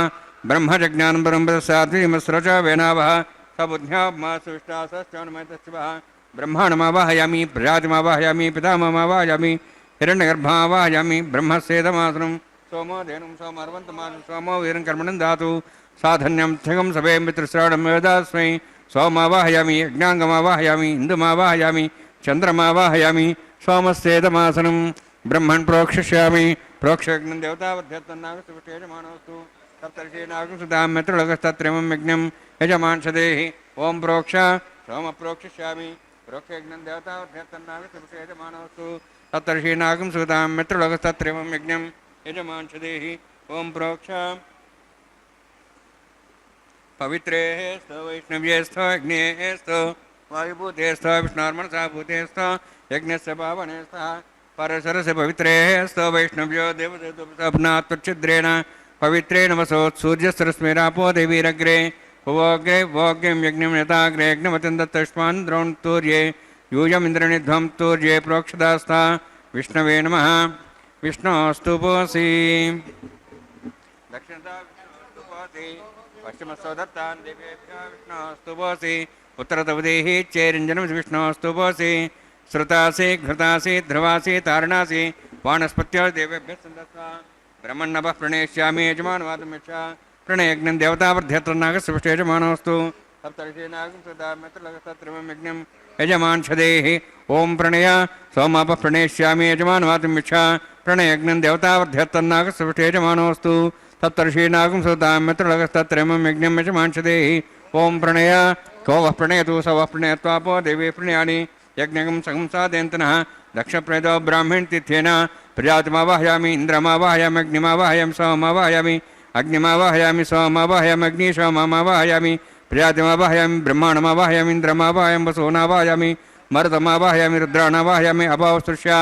ब्रह्मजज्ञानं परम्परसात्विमस्रच वेनावः सबुद्ध्यात्मासुष्टासश्चानुमयतस्वः ब्रह्माणमावाहयामि प्रजातिमावाहयामि पितामहमावाहयामि हिरण्यगर्भावाहयामि ब्रह्मस्येदमासनं सोमो धेनुं सोमर्वन्तमानं सोमो वीरं कर्मणं दातु साधन्यं थगं सभे मित्रश्रावणं वेदास्मै सोमावाहयामि यज्ञांगमावाहयामि इंदुमावाहयामि चंद्रमावाहयामि सोमस्येदमासनं ब्रह्मन् प्रोक्षिष्यामि प्रोक्षयज्ञं देवतावध्यत्तन्नागस्तुष्टेजमानोऽस्तु सप्तर्षीनागं मित्रलोकस्तत्रिमं यज्ञं यजमांसदेहि ओं प्रोक्ष सोम प्रोक्षिष्यामि प्रोक्षयज्ञं देवतावध्यत्तन्नागस्तुष्टेजमानोऽस्तु सप्तर्षीनागं सुतां मित्रलोकस्तत्रिमं यज्ञं यजमांसदेहि ओं प्रोक्ष पवित्रेस्तु वैष्णव्येस्तु अग्नेस्तु वायुभूतेस्तु विष्णुर्मनसा भूतेस्तु यज्ञस्य पावनेस्तः परशरस्य पवित्रेस्तु वैष्णव्यो देवदेवनात्वच्छिद्रेण पवित्रेण वसोत्सूर्यस्रस्मेरापो देवीरग्रे भुवोग्रे भोग्यं यज्ञं यथाग्रे यज्ञमतिं दत्तष्मान् द्रोणतूर्ये यूयमिन्द्रनिध्वं तूर्ये प्रोक्षदास्ता विष्णवे नमः विष्णोस्तुपोऽसि दक्षिणता विष्णोस्तुपोऽसि पश्चिमस्तोदत्तान् देवेभ्यः विष्णोस्तुपोऽसि उत्तरतवदेः चैरञ्जनं विष्णोस्तुपोऽसि श्रुतासि घृतासि ध्रुवासि तारणासि वानस्पत्यो देवेभ्यः सन्दत्वा ब्रह्मण्णवः प्रणेष्यामि यजमानवादमिच्छ प्रणयज्ञं देवतावर्ध्यत्रनागस्य यजमानोऽस्तु सप्तर्षीनागं सदामित्रलगस्तत्रिमं यज्ञं यजमानच्छदेः ॐ प्रणय सोमापः प्रणेष्यामि यजमानवादमिच्छ प्रणयज्ञं देवतावर्ध्यत्रनागस्य यजमानोऽस्तु सप्तर्षीनागं सदामित्रलगस्तत्रिमं यज्ञं यजमानच्छदेः ॐ प्रणय को वः प्रणयतु स वः प्रणयत्वापो देवी प्रणयानि यज्ञं संसादयन्तनः दक्षप्रदो ब्राह्मणतिथ्येन प्रजातिमावाहयामि इन्द्रमावाहयामि अग्निमावाहयामि सोममावाहयामि अग्निमावाहयामि सोममावाहयामि अग्निशोममावाहयामि प्रजातिमावाहयामि ब्रह्माणमावाहयामि इन्द्रमावाहयामि वसुनावाहयामि मरुतमावाहयामि रुद्राणावाहयामि अभावस्तृष्य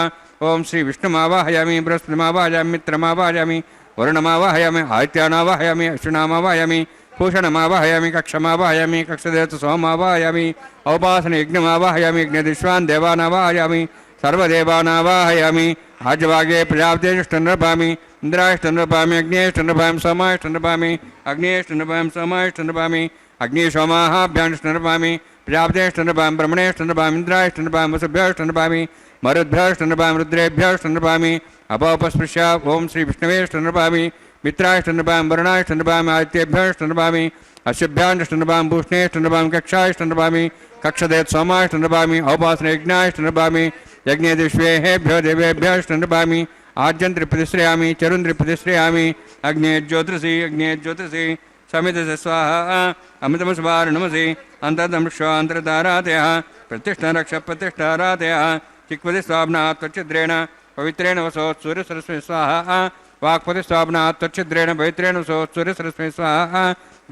ओं श्री विष्णुमावाहयामि बृहस्पतिमावाहयामि मित्रमावाहयामि वरुणमावाहयामि आदित्यानावाहयामि अश्विनामावाहयामि भूषणमावाहयामि कक्षमावाहयामि कक्षदेवत सोममावाहयामि औपासनयज्ञमावाहयामि यज्ञदिश्वान् देवानावाहयामि सर्वदेवानावाहयामि आजवागे प्रजापतिष्ठनृपामि इन्द्राष्टनृपामि अग्नेष्टनृपामि सोमाष्टनृपामि अग्नेष्टनृपामि सोमाष्टनृपामि अग्निशोमाहाभ्याष्टनृपामि प्रजापतिष्ठनृपामि ब्रह्मणेष्टनृपामि इन्द्राष्टनृपामि वसुभ्यष्टनृपामि मरुद्भ्यष्टनृपामि रुद्रेभ्यष्टनृपामि अपोपस्पृश्य ओं श्री विष्णवेष्टनृपामि मित्राष्टनृपामि वरुणाष्टनृपामि आदित्येभ्यष्टनृपामि अश्वभ्याष्टनृपामि भूष्णेष्टनृपामि कक्षाष्टनृपामि कक्षदेत सोमाष्टनृपामि औपासनयज्ञाष्टनृपामि यज्ञेदिष्वेभ्यो देवेभ्यष्टनृपामि आज्यन्त्रिप्रतिश्रयामि चरुन्त्रिप्रतिश्रयामि अग्ने ज्योतिषि समितस्य स्वाहा अमृतमस्वारणमसि अन्तर्दंश्वान्तरतारातयः प्रतिष्ठारक्षप्रतिष्ठारातयः चिक्पतिस्वाप्नात् त्वच्छिद्रेण पवित्रेण वसोत् सूर्यसरस्वती स्वाहा वाक्पतिस्वाप्नात् त्वच्छिद्रेण पवित्रेण वसोत् सूर्यसरस्वती स्वाहा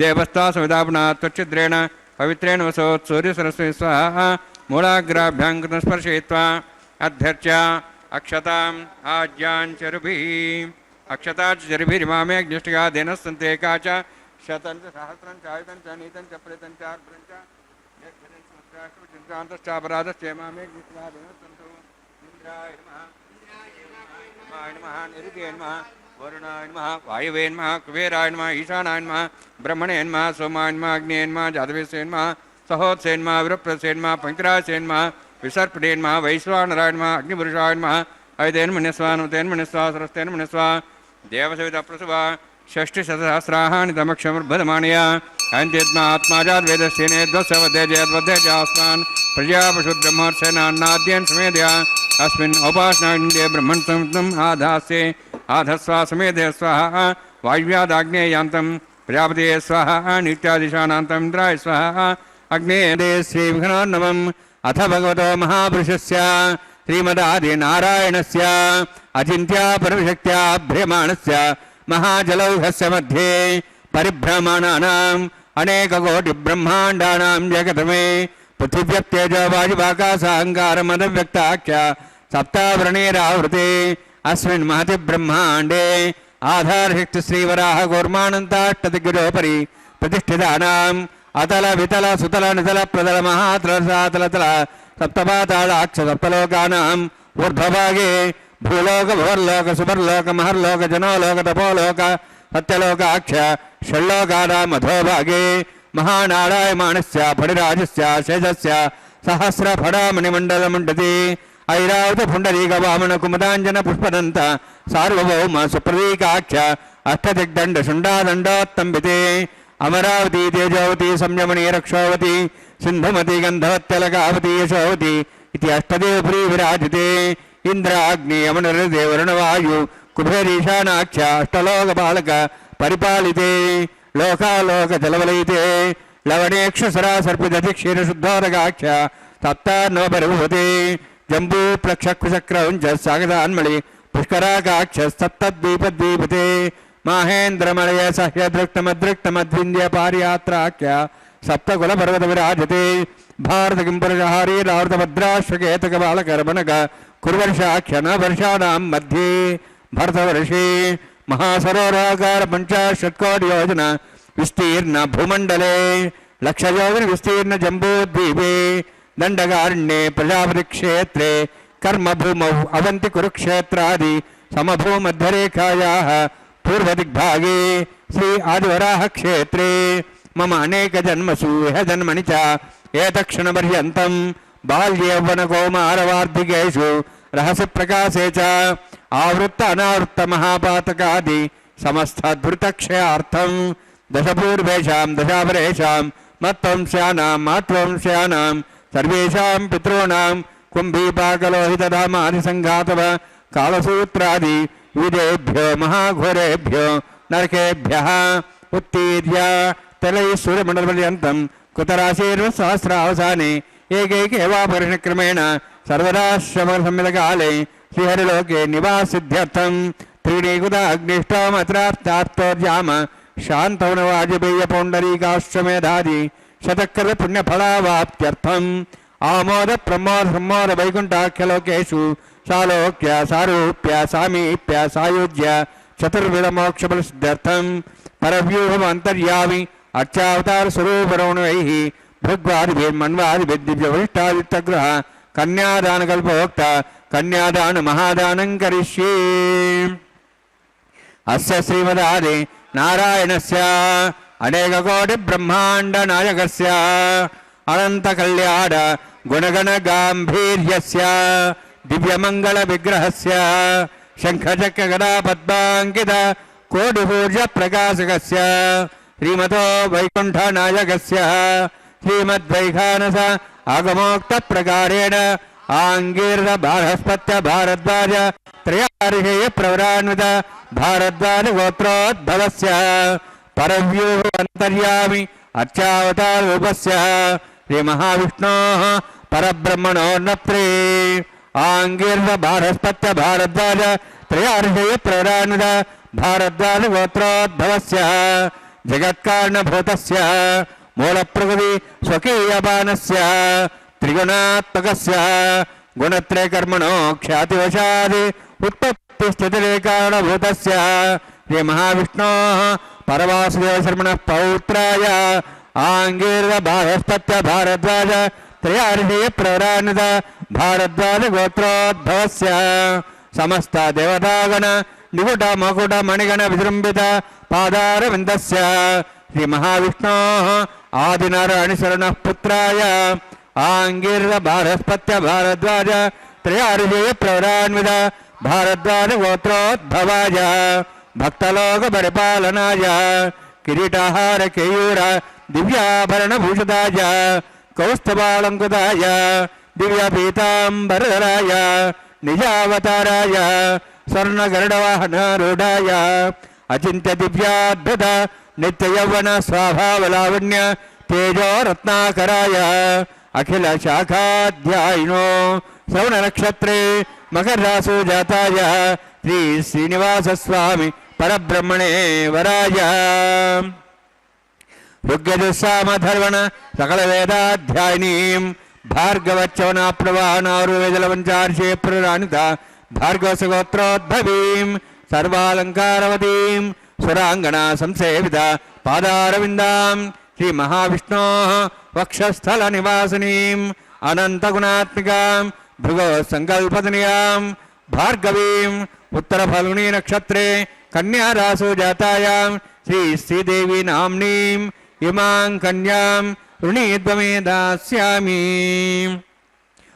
देवस्तासविदाप्नात् त्वच्छिद्रेण पवित्रेण वसोत् सूर्यसरस्वती स्वाहा मूलाग्राभ्यां कृतं स्पर्शयित्वा अध्यर्च्य अक्षताम् आज्याञ्चरुभिः अक्षताचरुभिरिमामे अग्निष्टिकादेनस्सन्ते काच शतं च सहस्रं च आयुतं च नीतं च प्रेतं च अर्भ्रं च यच्छन्तश्चापराधश्चेमामे अग्निष्टिकादेनस्सन्तु इन्द्राय नमः निरुते नमः वरुणाय नमः वायवे नमः कुबेराय नमः ईशानाय नमः ब्रह्मणे नमः सोमाय नमः अग्ने नमः जातवेसे नमः सहोत्से नमः विरप्रसे नमः पंकरासे नमः विसर्पणे नमः वैश्वानराय नमः अग्निपुरुषाय नमः ऐतेन मन्यस्वा नुतेन मन्यस्वा सरस्तेन मन्यस्वा देवसविता प्रसवा षष्टिशतसहस्राणि तमक्षमुर्बधमानया अयन्त्येत्मा आत्माजाद्वेदस्येने द्वस्वदे जयद्वदे जास्मान् प्रजापशुब्रह्मर्षेनान्नाद्येन समेधया अस्मिन् औपासनान्ये ब्रह्मणं आधास्ये आधस्वा समेधे स्वाहा वायुव्यादाग्नेयान्तं प्रजापते स्वाहा नित्यादिशानान्तम् इन्द्राय स्वाहा अग्ने श्रीविघ्नोन्नमम् अथ भगवतो महापुरुषस्य श्रीमदादिनारायणस्य अचिन्त्या परमशक्त्या भ्रियमाणस्य महाजलौघस्य मध्ये परिभ्रमणानाम् अनेककोटिब्रह्माण्डानां जगतमे पृथिव्यप्तेजवायुवाकाशाङ्गारमदव्यक्ताख्य सप्तावरणेरावृते अस्मिन् महति ब्रह्माण्डे आधारशक्तिश्रीवराह गौर्मानन्ताष्टदिग्गजोपरि प्रतिष्ठितानाम् अतल वितल सुतल नितल प्रतल महातल सातल तल सप्तपातालाक्ष सप्तलोकानाम् ऊर्ध्वभागे भूलोक भुवर्लोक सुवर्लोक महर्लोक जनोलोक तपोलोक सत्यलोकाक्ष षण्लोकानाम् अधोभागे महानारायमाणस्य फणिराजस्य शेषस्य सहस्रफणामणिमण्डलमण्डते ऐरावत पुण्डरीकवामन कुमुदाञ्जन पुष्पदन्त सार्वभौम सुप्रतीकाख्य अष्टदिग्दण्ड शुण्डादण्डोत्तम्बिते अमरावती तेजोवती संयमनी रक्षोवती सिन्धुमती गन्धवत्यलकावती यशोवती इति अष्टदेवपुरी विराजिते इंद्राग्नि यमनरदेव वरुणवायु कुबेरीशानाख्य अष्टलोकपालक परिपालिते लोकालोक जलवलयिते लवणेक्षसरासर्पितधिक्षीर शुद्धोदकाख्य सप्तान्नवपरिभूते जम्बू प्लक्षकुशक्रौञ्च सागदान्मणि पुष्कराकाक्ष सप्तद्वीपद्वीपते माहेन्द्रमलय सह्यदृक्तमदृक्तमद्विन्द्य पारियात्राख्य सप्तकुल पर्वत विराजते भारत किंपुरहारी रावृतभद्राश्वकेतक बालकर्मणक कुर्वर्षाख्य न वर्षाणां मध्ये भरतवर्षे महासरोवराकार 50 कोटि योजना विस्तीर्ण भूमंडले लक्षयोजन विस्तीर्ण जम्बूद्वीपे दंडकारण्ये प्रजापति क्षेत्रे कर्म भूमौ अवंति कुरुक्षेत्रादि समभूमध्यरेखायाः पूर्वदिग्भागे श्री आदिवराह क्षेत्रे मम अनेक जन्मसु यह जन्मनि च एतक्षणपर्यन्तं बाल्ययौवनकौमारवार्धिकेषु रहस्य प्रकाशे च आवृत्त अनावृत्त महापातकादि समस्तद्भृतक्षयार्थं दशपूर्वेषां दशापरेषां मत्वंस्यानां मात्वंस्यानां सर्वेषां पितॄणां कुम्भीपाकलोहितधामादिसङ्घातव कालसूत्रादि विदेभ्यो महाघोरेभ्यो नरकेभ्यः उत्तीर्य तलैः सूर्यमण्डलपर्यन्तं कुतराशीर्वसहस्रावसाने एकैकेवापरिणक्रमेण सर्वदा श्रवणसम्मिलकाले श्रीहरिलोके निवासिध्यर्थं त्रीणीकुत अग्निष्टोमत्रार्थार्थोर्जाम शान्तवनवाजपेयपौण्डरीकाश्वमेधादि शतकृत पुण्यफलावाप्त्यर्थम् आमोद प्रमोद सम्मोद वैकुण्ठाख्यलोकेषु सालोक्य सारूप्य सामीप्य सायुज्य चतुर्विध मोक्षफलसिद्ध्यर्थं परव्यूहमन्तर्यामि अर्चावतार स्वरूपरौणैः भृग्वादिभिर्मन्वादिभिर्दिव्यवरिष्ठादित्यग्रह कन्यादानकल्पोक्त कन्यादान महादानं करिष्ये। अस्य श्रीमदादि नारायणस्य अनेककोटि ब्रह्मांड नायकस्य अनंत कल्याण गुणगण गांभीर्यस्य दिव्यमंगल विग्रहस्य शंखचक्र गदा पद्मांकित कोटिपूज्य प्रकाशकस्य श्रीमतो वैकुंठ नायकस्य श्रीमद्वैखानस आगमोक्त प्रकारेण आंगीर्द बृहस्पत्य भारद्वाज त्रयार्षेय प्रवरान्वित भारद्वाज गोत्रोद्भवस्य परव्यूह अंतर्यामि अर्चावतार रूपस्य श्री महाविष्णोः परब्रह्मणो नप्त्रे आंगीर्द बृहस्पत्य भारद्वाज त्रयार्षेय प्रवरान्वित भारद्वाज गोत्रोद्भवस्य जगत्कारणभूतस्य मूलप्रकृति स्वकीयबाणस्य त्रिगुणात्मकस्य गुणत्रय कर्मणो ख्यातिवशादि उत्पत्तिस्थितिरेकारणभूतस्य श्री महाविष्णोः परवासुदेव शर्मणः पौत्राय आंगीर्द बृहस्पत्य भारद्वाज त्रयार्षेय प्रवरान्वित भारद्वाज गोत्रोद्भवस्य समस्त देवतागण निकुट मकुट मणिगण विजृंभित पादारविन्दस्य श्री महाविष्णोः आदिनारायणशरणः पुत्राय आंगीर्द बृहस्पत्य भारद्वाज त्रयार्षेय प्रवरान्वित भारद्वाज गोत्रोद्भवाय भक्तलोक परिपालनाय किरीटाहार केयूर दिव्याभरण भूषिताय कौस्तुभालंकृताय दिव्यपीतांबरधराय निजावताराय स्वर्ण गरुडवाहनारूढाय अचिंत्य दिव्याद्भुत नित्य यौवन स्वाभावलावण्य तेजो रत्नाकराय अखिल शाखाध्यायिनो श्रवण नक्षत्रे मकर रासु जाताय श्री श्रीनिवास स्वामी परब्रह्मणे वराय ऋग्यजुस्सामधर्वण सकल वेदाध्यायिनीं भार्गवच्चवना प्रवाहनारुवेदलवञ्चार्षे प्रराणिता भार्गवसगोत्रोद्भवीं सर्वालंकारवतीं सुरांगना संसेविता पादारविन्दां श्री महाविष्णोः वक्षस्थल निवासिनीं अनंतगुणात्मिकां भृगो संकल्पतनियां भार्गवीं उत्तर फाल्गुनी नक्षत्रे कन्या रासु जातायां श्री श्रीदेवी नाम्नीं इमां कन्यां ऋणीद्वमे दास्यामि।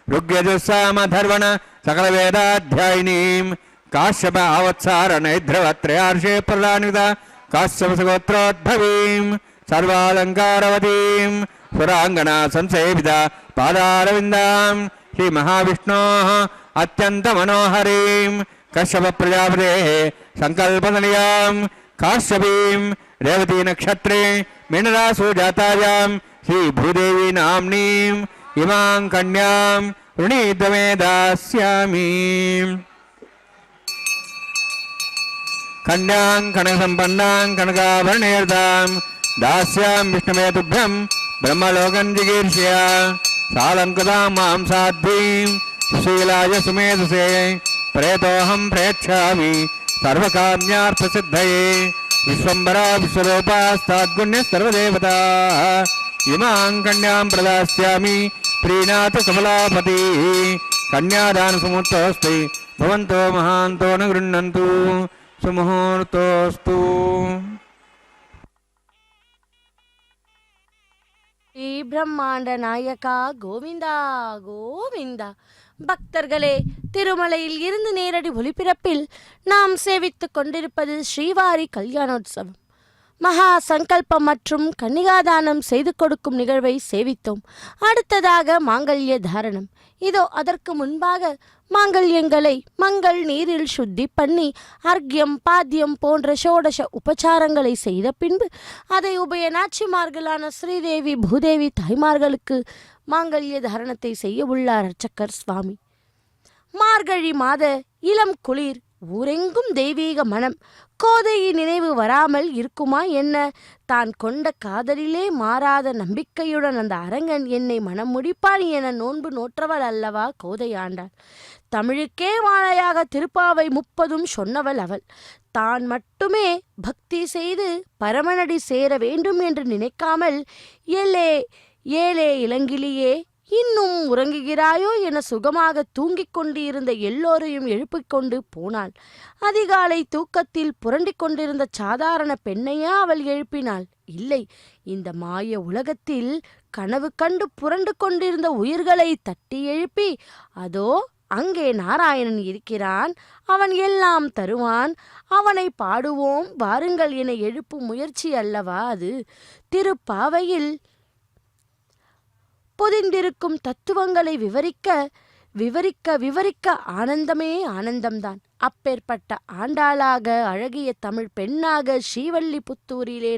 ऋग्यजुस्सामधर्वण सकल वेदाध्यायिनीं काश्यप आवत्सार नैध्रवत्रयार्षे प्रलान्विता काश्यपसगोत्रोद्भवीं सर्वालंकारवतीं सुरांगना संसेविता पादारविन्दां श्री महाविष्णोः अत्यंत मनोहरीं कश्यप प्रजापतेः संकल्पतनयां काश्यपीं रेवती नक्षत्रे मीनरासु जातायां श्री भूदेवी नाम्नीं इमां कन्यां ऋणीद्वमे दास्यामि। कन्यां कनकसम्पन्नां कनकाभरणेर्दां दास्यां विष्णवे तुभ्यं ब्रह्मलोकं जिगीर्ष्या सालङ्कृतां मां साध्वीं सुशीलाय सुमेधसे प्रेतोऽहं प्रेक्षामि सर्वकाम्यार्थसिद्धये विश्वम्बरा विश्वरूपास्ताद्गुण्यः सर्वदेवताः इमां कन्यां प्रदास्यामि प्रीणातु कमलापतिः कन्यादानसमुहूर्तोऽस्ति भवन्तो महान्तो न गृह्णन्तु सुमुहूर्तोऽस्तु ஸ்ரீ பிரம்மாண்ட நாயகா கோவிந்தா கோவிந்தா. பக்தர்களே, திருமலையில் இருந்து நேரடி ஒளிபரப்பில் நாம் சேவித்துக் கொண்டிருப்பது ஸ்ரீவாரி கல்யாணோற்சவம். மகா சங்கல்பம் மற்றும் கன்னிகாதானம் செய்து கொடுக்கும் நிகழ்வை சேவித்தோம். அடுத்ததாக மாங்கல்ய தாரணம். இதோ அதற்கு முன்பாக மாங்கல்யங்களை மங்கள் நீரில் சுத்தி பண்ணி அர்க்யம் பாத்தியம் போன்ற ஷோடச உபச்சாரங்களை செய்த பின்பு அதை உபய நாச்சிமார்களான ஸ்ரீதேவி பூதேவி தாய்மார்களுக்கு மாங்கல்ய தாரணத்தை செய்ய உள்ளார் அர்ச்சகர் சுவாமி. மார்கழி மாத இளம் குளிர், ஊரெங்கும் தெய்வீக மனம். கோதையின் நினைவு வராமல் இருக்குமா என்ன? தான் கொண்ட காதலிலே மாறாத நம்பிக்கையுடன் அந்த அரங்கன் என்னை மனம் முடிப்பான் என நோன்பு நோற்றவள் அல்லவா கோதை ஆண்டாள். தமிழுக்கே வாழையாக திருப்பாவை 30 சொன்னவள் அவள். தான் மட்டுமே பக்தி செய்து பரமனடி சேர வேண்டும் என்று நினைக்காமல் ஏலே ஏலே இளங்கிலியே இன்னும் உறங்குகிறாயோ என சுகமாக தூங்கிக் கொண்டு இருந்த எல்லோரையும் எழுப்பிக் கொண்டு போனாள். அதிகாலை தூக்கத்தில் புரண்டிக் கொண்டிருந்த சாதாரண பெண்ணையா அவள் எழுப்பினாள்? இல்லை, இந்த மாய உலகத்தில் கனவு கண்டு புரண்டு கொண்டிருந்த உயிர்களை தட்டி எழுப்பி, அதோ அங்கே நாராயணன் இருக்கிறான், அவன் எல்லாம் தருவான், அவனை பாடுவோம் வாருங்கள் என எழுப்பும் முயற்சி அல்லவா அது. திருப்பாவையில் பொதிந்திருக்கும் தத்துவங்களை விவரிக்க விவரிக்க விவரிக்க ஆனந்தமே ஆனந்தம்தான். அப்பேற்பட்ட ஆண்டாளாக அழகிய தமிழ் பெண்ணாக ஸ்ரீவல்லிபுத்தூரிலே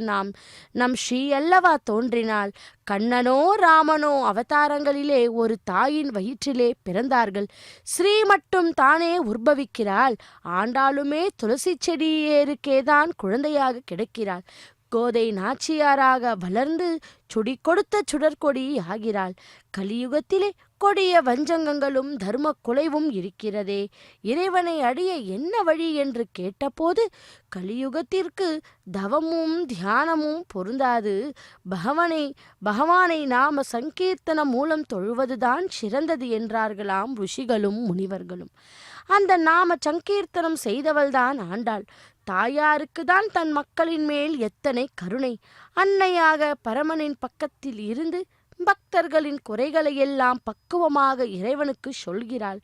நம் ஸ்ரீ அல்லவா தோன்றினாள். கண்ணனோ ராமனோ அவதாரங்களிலே ஒரு தாயின் வயிற்றிலே பிறந்தார்கள். ஸ்ரீ மட்டும் தானே உற்பவிக்கிறாள். ஆண்டாளுமே துளசி செடியேருக்கேதான் குழந்தையாக கிடக்கிறாள். கோதை நாச்சியாராக வளர்ந்து சுடி கொடுத்த சுடற்கொடி ஆகிறாள். கலியுகத்திலே கொடிய வஞ்சங்கங்களும் தர்ம குலைவும் இருக்கிறதே. இறைவனை அடைய என்ன வழி என்று கேட்டபோது கலியுகத்திற்கு தவமும் தியானமும் பொருந்தாது, பகவானை நாம சங்கீர்த்தனம் மூலம் தொழுவதுதான் சிறந்தது என்றார்களாம் ருஷிகளும் முனிவர்களும். அந்த நாம சங்கீர்த்தனம் செய்தவள்தான் ஆண்டாள். தாயாருக்கு தான் தன் மக்களின் மேல் எத்தனை கருணை. அன்னையாக பரமனின் பக்கத்தில் இருந்து பக்தர்களின் குறைகளையெல்லாம் பக்குவமாக இறைவனுக்கு சொல்கிறாள்.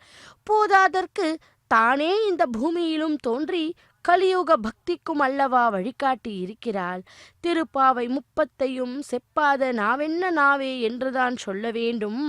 போதாதற்கு தானே இந்த பூமியிலும் தோன்றி கலியுக பக்திக்கும் அல்லவா வழிகாட்டி இருக்கிறாள். திருப்பாவை 30 செப்பாத நாவென்ன நாவே என்றுதான் சொல்ல வேண்டும்.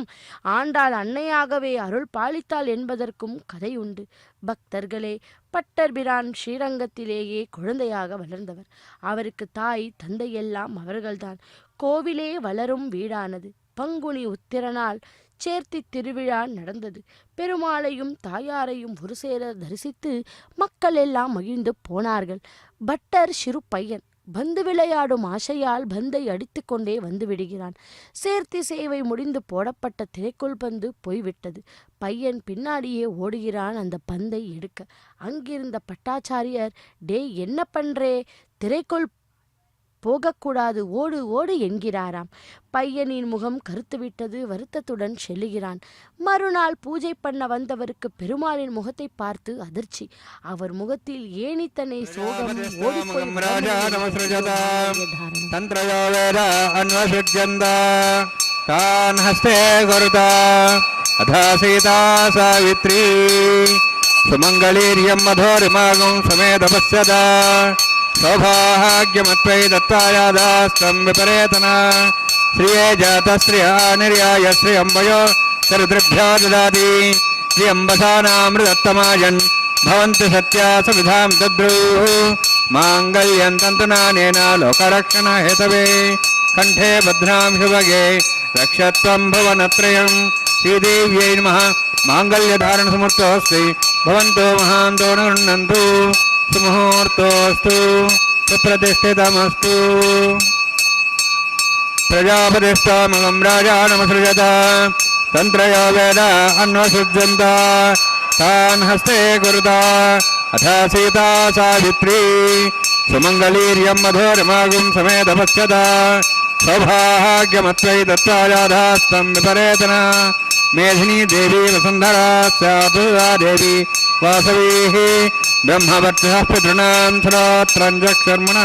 ஆண்டாள் அன்னையாகவே அருள் பாலித்தாள் என்பதற்கும் கதை உண்டு. பக்தர்களே, பட்டர்பிரான் ஸ்ரீரங்கத்திலேயே குழந்தையாக வளர்ந்தவர். அவருக்கு தாய் தந்தையெல்லாம் அவர்கள்தான். கோவிலே வளரும் வீடானது. பங்குனி உத்திரனால் சேர்த்தி திருவிழா நடந்தது. பெருமாளையும் தாயாரையும் ஒரு சேர தரிசித்து மக்கள் எல்லாம் மகிழ்ந்து போனார்கள். பட்டர் சிறு பையன். பந்து விளையாடும் ஆசையால் பந்தை அடித்து கொண்டே வந்து விடுகிறான். சேர்த்தி சேவை முடிந்து போடப்பட்ட திரைக்குள் பந்து போய்விட்டது. பையன் பின்னாடியே ஓடுகிறான் அந்த பந்தை எடுக்க. அங்கிருந்த பட்டாச்சாரியர், டே என்ன பண்றே, திரைக்குள் போகக்கூடாது, ஓடு ஓடு என்கிறாராம். பையனின் முகம் கருத்துவிட்டது. வருத்தத்துடன் செல்லுகிறான். மறுநாள் பூஜை பண்ண வந்தவருக்கு பெருமாளின் முகத்தை பார்த்து அதிர்ச்சி. அவர் முகத்தில் ஏனித்தனை சோகம் சுமங்களீரியம் மதோரிமாகும் சமேத பஸ்யதா சௌபாகியமத்வை தத்தாயாதாஸ்தம் விபரேதனா ஸ்ரீயே ஜாத ஸ்ரீயா நிர்யாய ஸ்ரீ அம்பயோ சரித்ருभ्यो ददाति ஸ்ரீ அம்பசானாமிருதத்தமாயன் பவந்தி சத்யா சவிதாம் தத்ருः மாங்கல்யம் தந்துநானேன லோகரக்ஷண ஹேதவே கண்டே பத்ராம் சுபகே ரக்ஷத்வம் புவனத்ரயம் ஸ்ரீதேவ்யை நமः மாங்கல்யதாரண சமுர்த்தோஸ்தி பவந்தோ மகாந்தோ ந गृह्णन्तु సుముహూర్తోస్తు సుప్రతిష్ఠితమస్తు. ప్రజాపతిష్టమగం రాజానమసృజత తంత్రయో వేద అన్వసృజ్యంత తాన్ హస్తే కురుత అథ సీతా సావిత్రీ సుమంగళీర్యం మధోరమాగుం సమేతపశ్యత సౌభాగ్యమత్వై దత్తాయాధాస్తం విపరేతన మేధినీ దేవీ వసుంధరా స్యాపురా దేవి వాసవీ బ్రహ్మవర్చ పితॄణాం శ్రోత్రంజక్షర్మణ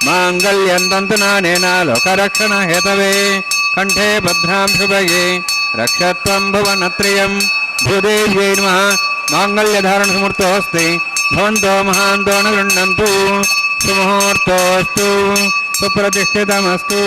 మాంగళ్యం తంతునానేన లోకరక్షణ హేతవే కంఠే భద్రాం శుభగే రక్షత్వం భువనత్రయం భూదేవ్యై నమః. మాంగళ్యధారణ సమృతోస్తి భవంతో మహాంతో న గృహ్ణन्तు సుముహూర్తోస్తు సుప్రతిష్ఠితమస్తు.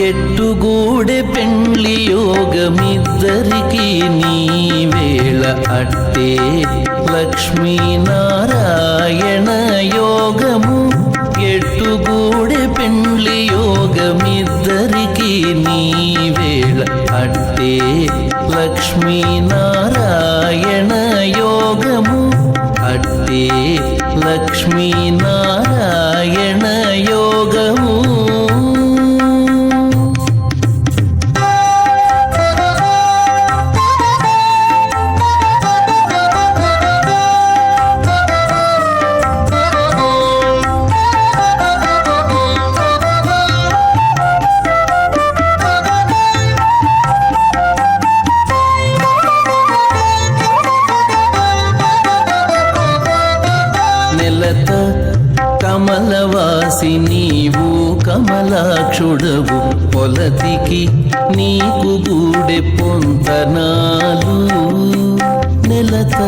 ఎట్టుగూడె పెండ్లి యోగమిద్దరికి నీ వేళ అట్టే లక్ష్మీనారాయణ యోగము. ఎట్టుగూడె పెండ్లి యోగమిద్దరికి నీ వేళ అట్టే లక్ష్మీనారాయణ యోగము. అట్టే లక్ష్మీనారాయణ యోగము. కమలవాసి నీవు కమలాక్షుడవు పొలతికి నీకు గూడె పొంతనాలు. నెలత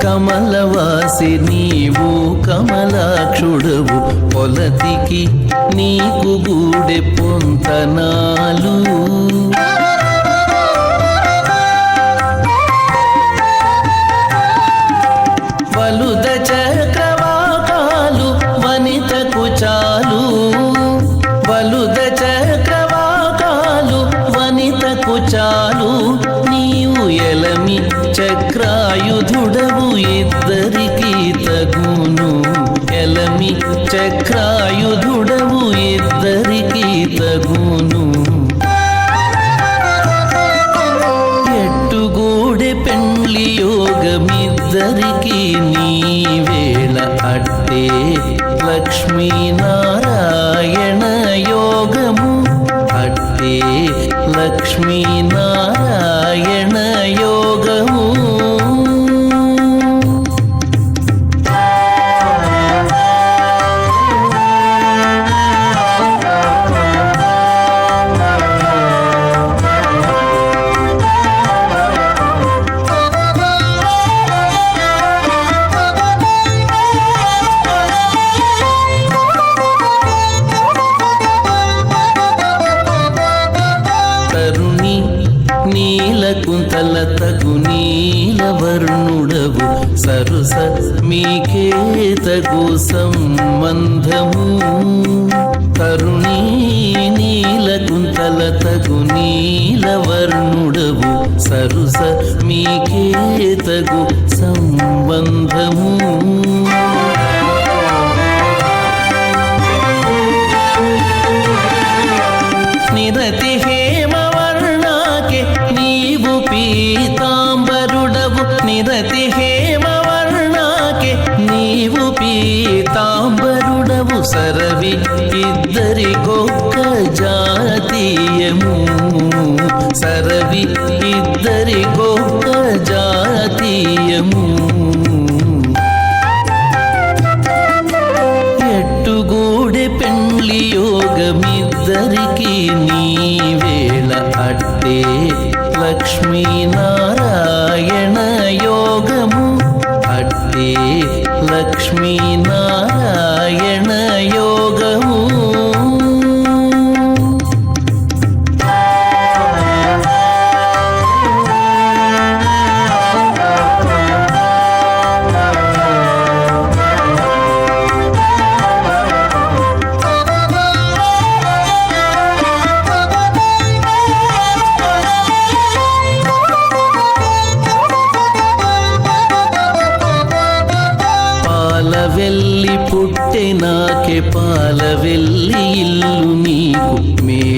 కమలవాసి నీవు కమలాక్షుడవు పొలతికి నీకు గూడె పొంతనాలు. వలుద చక్రవాకాలు వనితకు చాలు. వలుద చక్రవాకాలు వనితకు చాలు. నీవు ఎలమి చక్రాయుధుడవు ఇద్దరికి తగును. ఎలమి చక్రాయుధుడవు ఇద్దరికి తగును. ఎట్టుగూడె పెండ్లి యోగమిద్దరికి నీ వేళ అట్టే లక్ష్మీనారాయణ యోగము. అట్టే లక్ష్మీనారాయణ యోగము. నీలకుంతల తగు నీలవర్ణుడవు సరుస మీకే తగు సంబంధము. తరుణీ నీలకుంతల తగు నీలవర్ణుడవు సరుస మీకే తగు సంబంధము. నిరతి హేమవర్ణాకే నీవు పీతాంబరుడవు. నిరతి హేమవర్ణాకే నీవు పీతాంబరుడవు. సరవి ఇద్దరికొక్క జాతీయము. సరవి ఇద్దరికొక్క జాతీయము. ఎట్టుగూడె పెండ్లి యోగమిద్దరికి నీ వేళ అట్టే లక్ష్మీనారాయణ యోగము. అట్టే లక్ష్మీనారాయణ యోగము.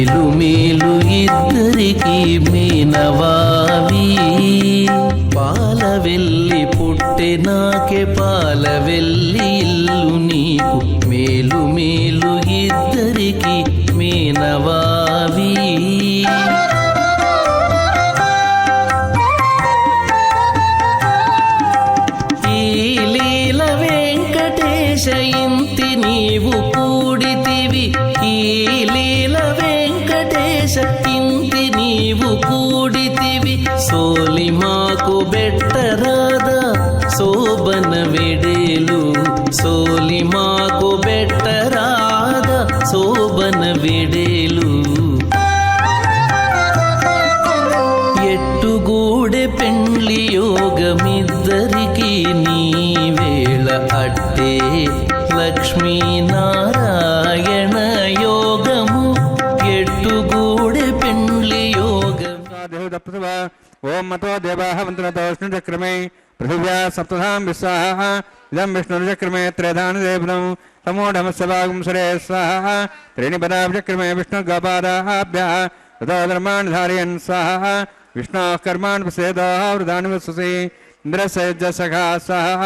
మేలు మేలు ఇద్దరికి మీనవావి పాల వెళ్ళి పుట్టె నాకే పాల వెళ్ళి ఇల్లు నీకు మేలు మేలు ఇద్దరికి మీనవావి ఇంతి నీవు కూడితివి ఈ లీల వెంకటేశ ఇంతి నీవు కూడితివి సోలి మాకు బెట్టరాదా శోభన వెడేలు సోలి మాకు బెట్టరాదా శోభన వెడేలు ఎట్టుగూడె పెండ్లి యోగమిద్దరికి నీ వేళ అట్టే లక్ష్మీనారాయణ యోగము ఎట్టుగూడె పెండ్లి యోగం ఓం మతో దేవాః వంతనతోష్ణుచక్రమే పృథివ్యా సప్తధాం విస్సాః ఇదం విష్ణుర్చక్రమే త్రేధాని దేవనం తమోఢమస్సవాగం సురే స్వాహ త్రీణి పదాభిచక్రమే విష్ణుర్గపాదాభ్యः తతో ధర్మాణి ధారయన్ స్వాహ విష్ణోః కర్మాణి ప్రసేదాః వృధాని వససి ఇంద్రస్య సఖా స్వాహ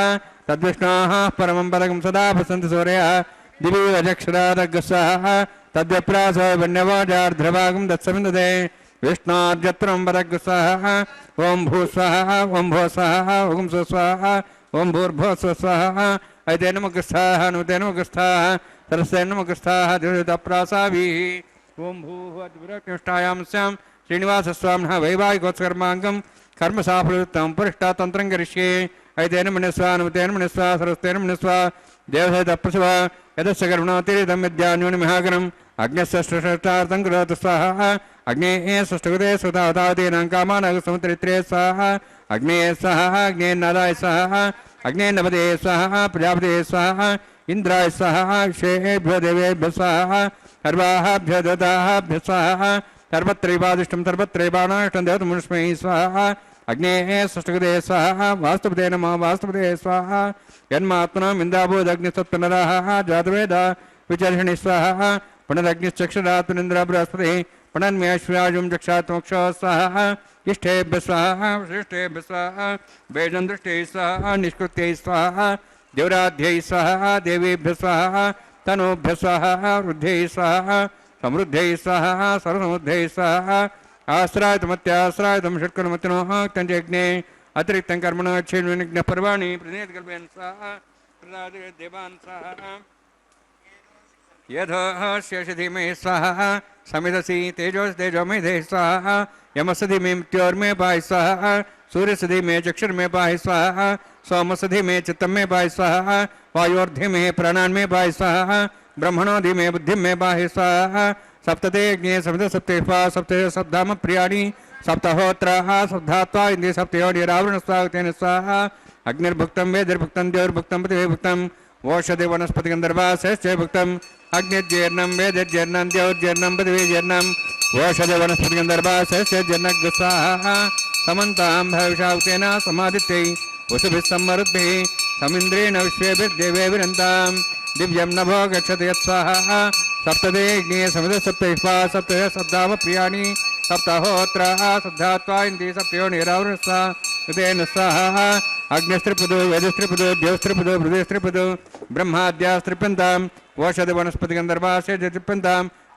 తద్విష్ణోః పరమం పదకం సదా భసంతి సూర్యः దివి అజక్షరాదగ్స్వాహ తద్వ్యప్రాసో వన్యవాజార్ధ్రభాగం దత్సమిందదే విష్ణోర్జత్రం పదగ్స్వాహ ఓం భూ స్వాహ ఓం భో స్వాహ ఓం స్వాహ ఓం భూర్భో స్వాహ అయితే నమగస్థాః నుతే నమగస్థాః సరస్వే నమగస్థాః దివ్యతప్రాసాభిః ఓం భూః స్యాం శ్రీనివాసస్వామినः వైవాహికోత్సకర్మాంగం కర్మ సాఫలయుక్తం పురిష్టాతంత్రం కరిష్యే అయితేన మణిస్వా నుతేన మణిస్వా సరస్వతేన మణిస్వా దేవసహిత ప్రసవ యదస్య కర్మణోతిరిదం విద్యాన్యోని మహాగణం అగ్నిస్య సృష్టార్థం కరోతు స్వాహ అగ్నే సృష్టగతే సుతావతావతీనాం కామానాగ సముద్రిత్రే స్వాహ అగ్నే స్వాహ అగ్నేన్నాదాయ స్వాహ అగ్నేన్నపదే స్వాహ ప్రజాపతే స్వాహ ఇంద్రాయ స్వాహ విషేభ్యో దేవేభ్య స్వాహ సర్వాభ్యో దేవతాభ్య స్వాహ సర్వత్రైవాదిష్టం సర్వత్రైవాణాష్టం దేవతముష్మై స్వాహ అగ్నే సృష్టగతే స్వాహ వాస్తుపదే నమః వాస్తుపదే స్వాహ యన్మాత్మనం ఇందాభూదగ్నిసత్పునరాః జాతవేద విచర్షణి స్వాహ పునరగ్నిశ్చక్షురాత్మనింద్ర బృహస్పతి పునర్మ్యేశ్వర్యాజుం చక్షాత్మక్షో స్వాహ ఇష్టేభ్య స్వాహ విశిష్టేభ్య స్వాహ వేదం దృష్టై స్వాహ నిష్కృత్యై స్వాహ దేవరాధ్యై స్వాహ దేవేభ్య స్వాహ తనూభ్య స్వాహ వృద్ధ్యై స్వాహ సమృద్ధ్యై స్వాహ సర్వసముద్ధై స్వాహ ఆశ్రాయతమత్యాశ్రాయతం షట్కర్మతినో తంజజ్ఞే అతిరిక్తం కర్మణ క్షేణ్విఘ్న పర్వాణి ప్రనేతకల్పయన్ స్వాహ దేవాన్ స్వాహ యథోషధీమే స్వాహ సమిదసి తేజోస్తేజోమేధే స్వాహ యమసధి మే మృత్యోర్మే పాయ స్వాహ सूर्यसधि में चक्षुर में पाहि स्वाहा सोमसधि में चित्तम में पाहि स्वाहा वायोर्धि में प्राणान में पाहि स्वाहा ब्रह्मणोधि में बुद्धि में पाहि स्वाहा सप्तते ज्ञे सप्त सप्तेष्पा सप्त सप्ताम प्रियाणि सप्तहोत्राः सप्तात्वा इंद्रिय सप्तयोनिरावरण स्वागतेन स्वाहा अग्निर्भुक्तं वेदिर्भुक्तं देवर्भुक्तं पृथिवीभुक्तं ओषधि वनस्पति गंधर्वाश्च भुक्तं अग्निर्जीर्णं वेदिर्जीर्णं देवर्जीर्णं पृथिवीजीर्णं ओषधि वनस्पति गंधर्वाश्च जन्नग स्वाहा समन्तां भविषावतेन समादित्यै वसुभिः सम्मरुद्भिः समिन्द्रेण विश्वेभिर्देवेभिरन्तां दिव्यं नभो गच्छति यत्स्वाहा सप्तदे ज्ञे समिदसप्तैष्पा सप्त सप्ताम प्रियाणि सप्ताहोत्राः सप्तात्वा इन्द्रिय सप्तयोनिरावृणस्वा उदेन स्वाहा अग्निस्त्रिपदो वेदस्त्रिपदो द्यौस्त्रिपदो हृदयस्त्रिपदो ब्रह्माद्यास्त्रिप्यन्तां ओषधि वनस्पति गन्धर्वाश्च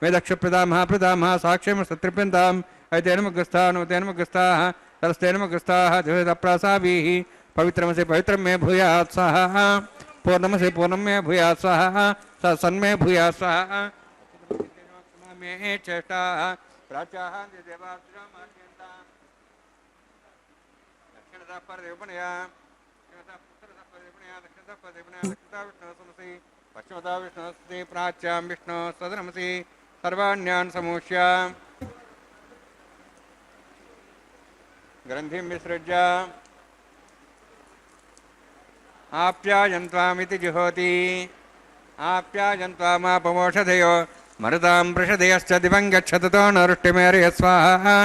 वेदक्षप्रदा महाप्रदामः साक्ष्यं सत्रिप्यन्तां ऐतेन मुग्रस्था नोतेन मुग्रस्ताः सरस्तेन मुग्रस्ताः देवताप्रासाभिः पवित्रम से पवित्रम में भूयात् स्वाहा पूर्णम से पूर्णम में भूयात् स्वाहा सन्मे भूयात् स्वाहा में चेष्टा प्राचाः देवार्चना दक्षिणतः परदेवपणया दक्षिणतः परदेवपणया दक्षिणतः विष्णुसमसि पश्चिमतः विष्णुसमसि प्राच्यां विष्णु सदनमसि सर्वाण्यान् समूष्य ग्रंथिं विसृज्य आप्यायन्त्वामिति जुहोति आप्यायन्त्वामापमोषधयो मरुतां वृषधयश्च दिवं गच्छततो नरुष्टिमेरय स्वाहा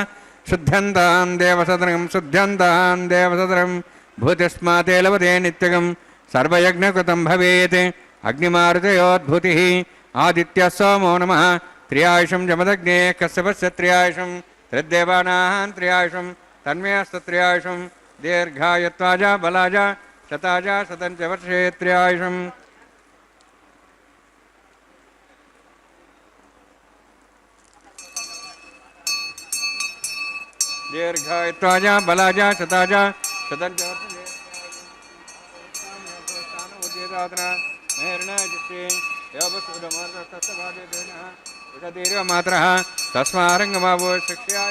शुद्ध्यन्तां देवसदनं शुद्ध्यन्तां देवसदनं भूतिस्माते लभते नित्यगं सर्वयज्ञकृतं भवेत् अग्निमारुतयोद्भूतिः आदित्यः सोमो नमः त्र्यायुषं जमदग्ने कश्यपस्य त्र्यायुषं त्रिदेवानां त्र्यायुषं तन्मयस्तत्र्यायुषं दीर्घायत्वाजा बलाजा शताजा शतञ्च वर्षे त्र्यायुषम् दीर्घायत्वाजा बलाजा शताजा शतञ्च वर्षे तस्मारंगमावो शिक्षा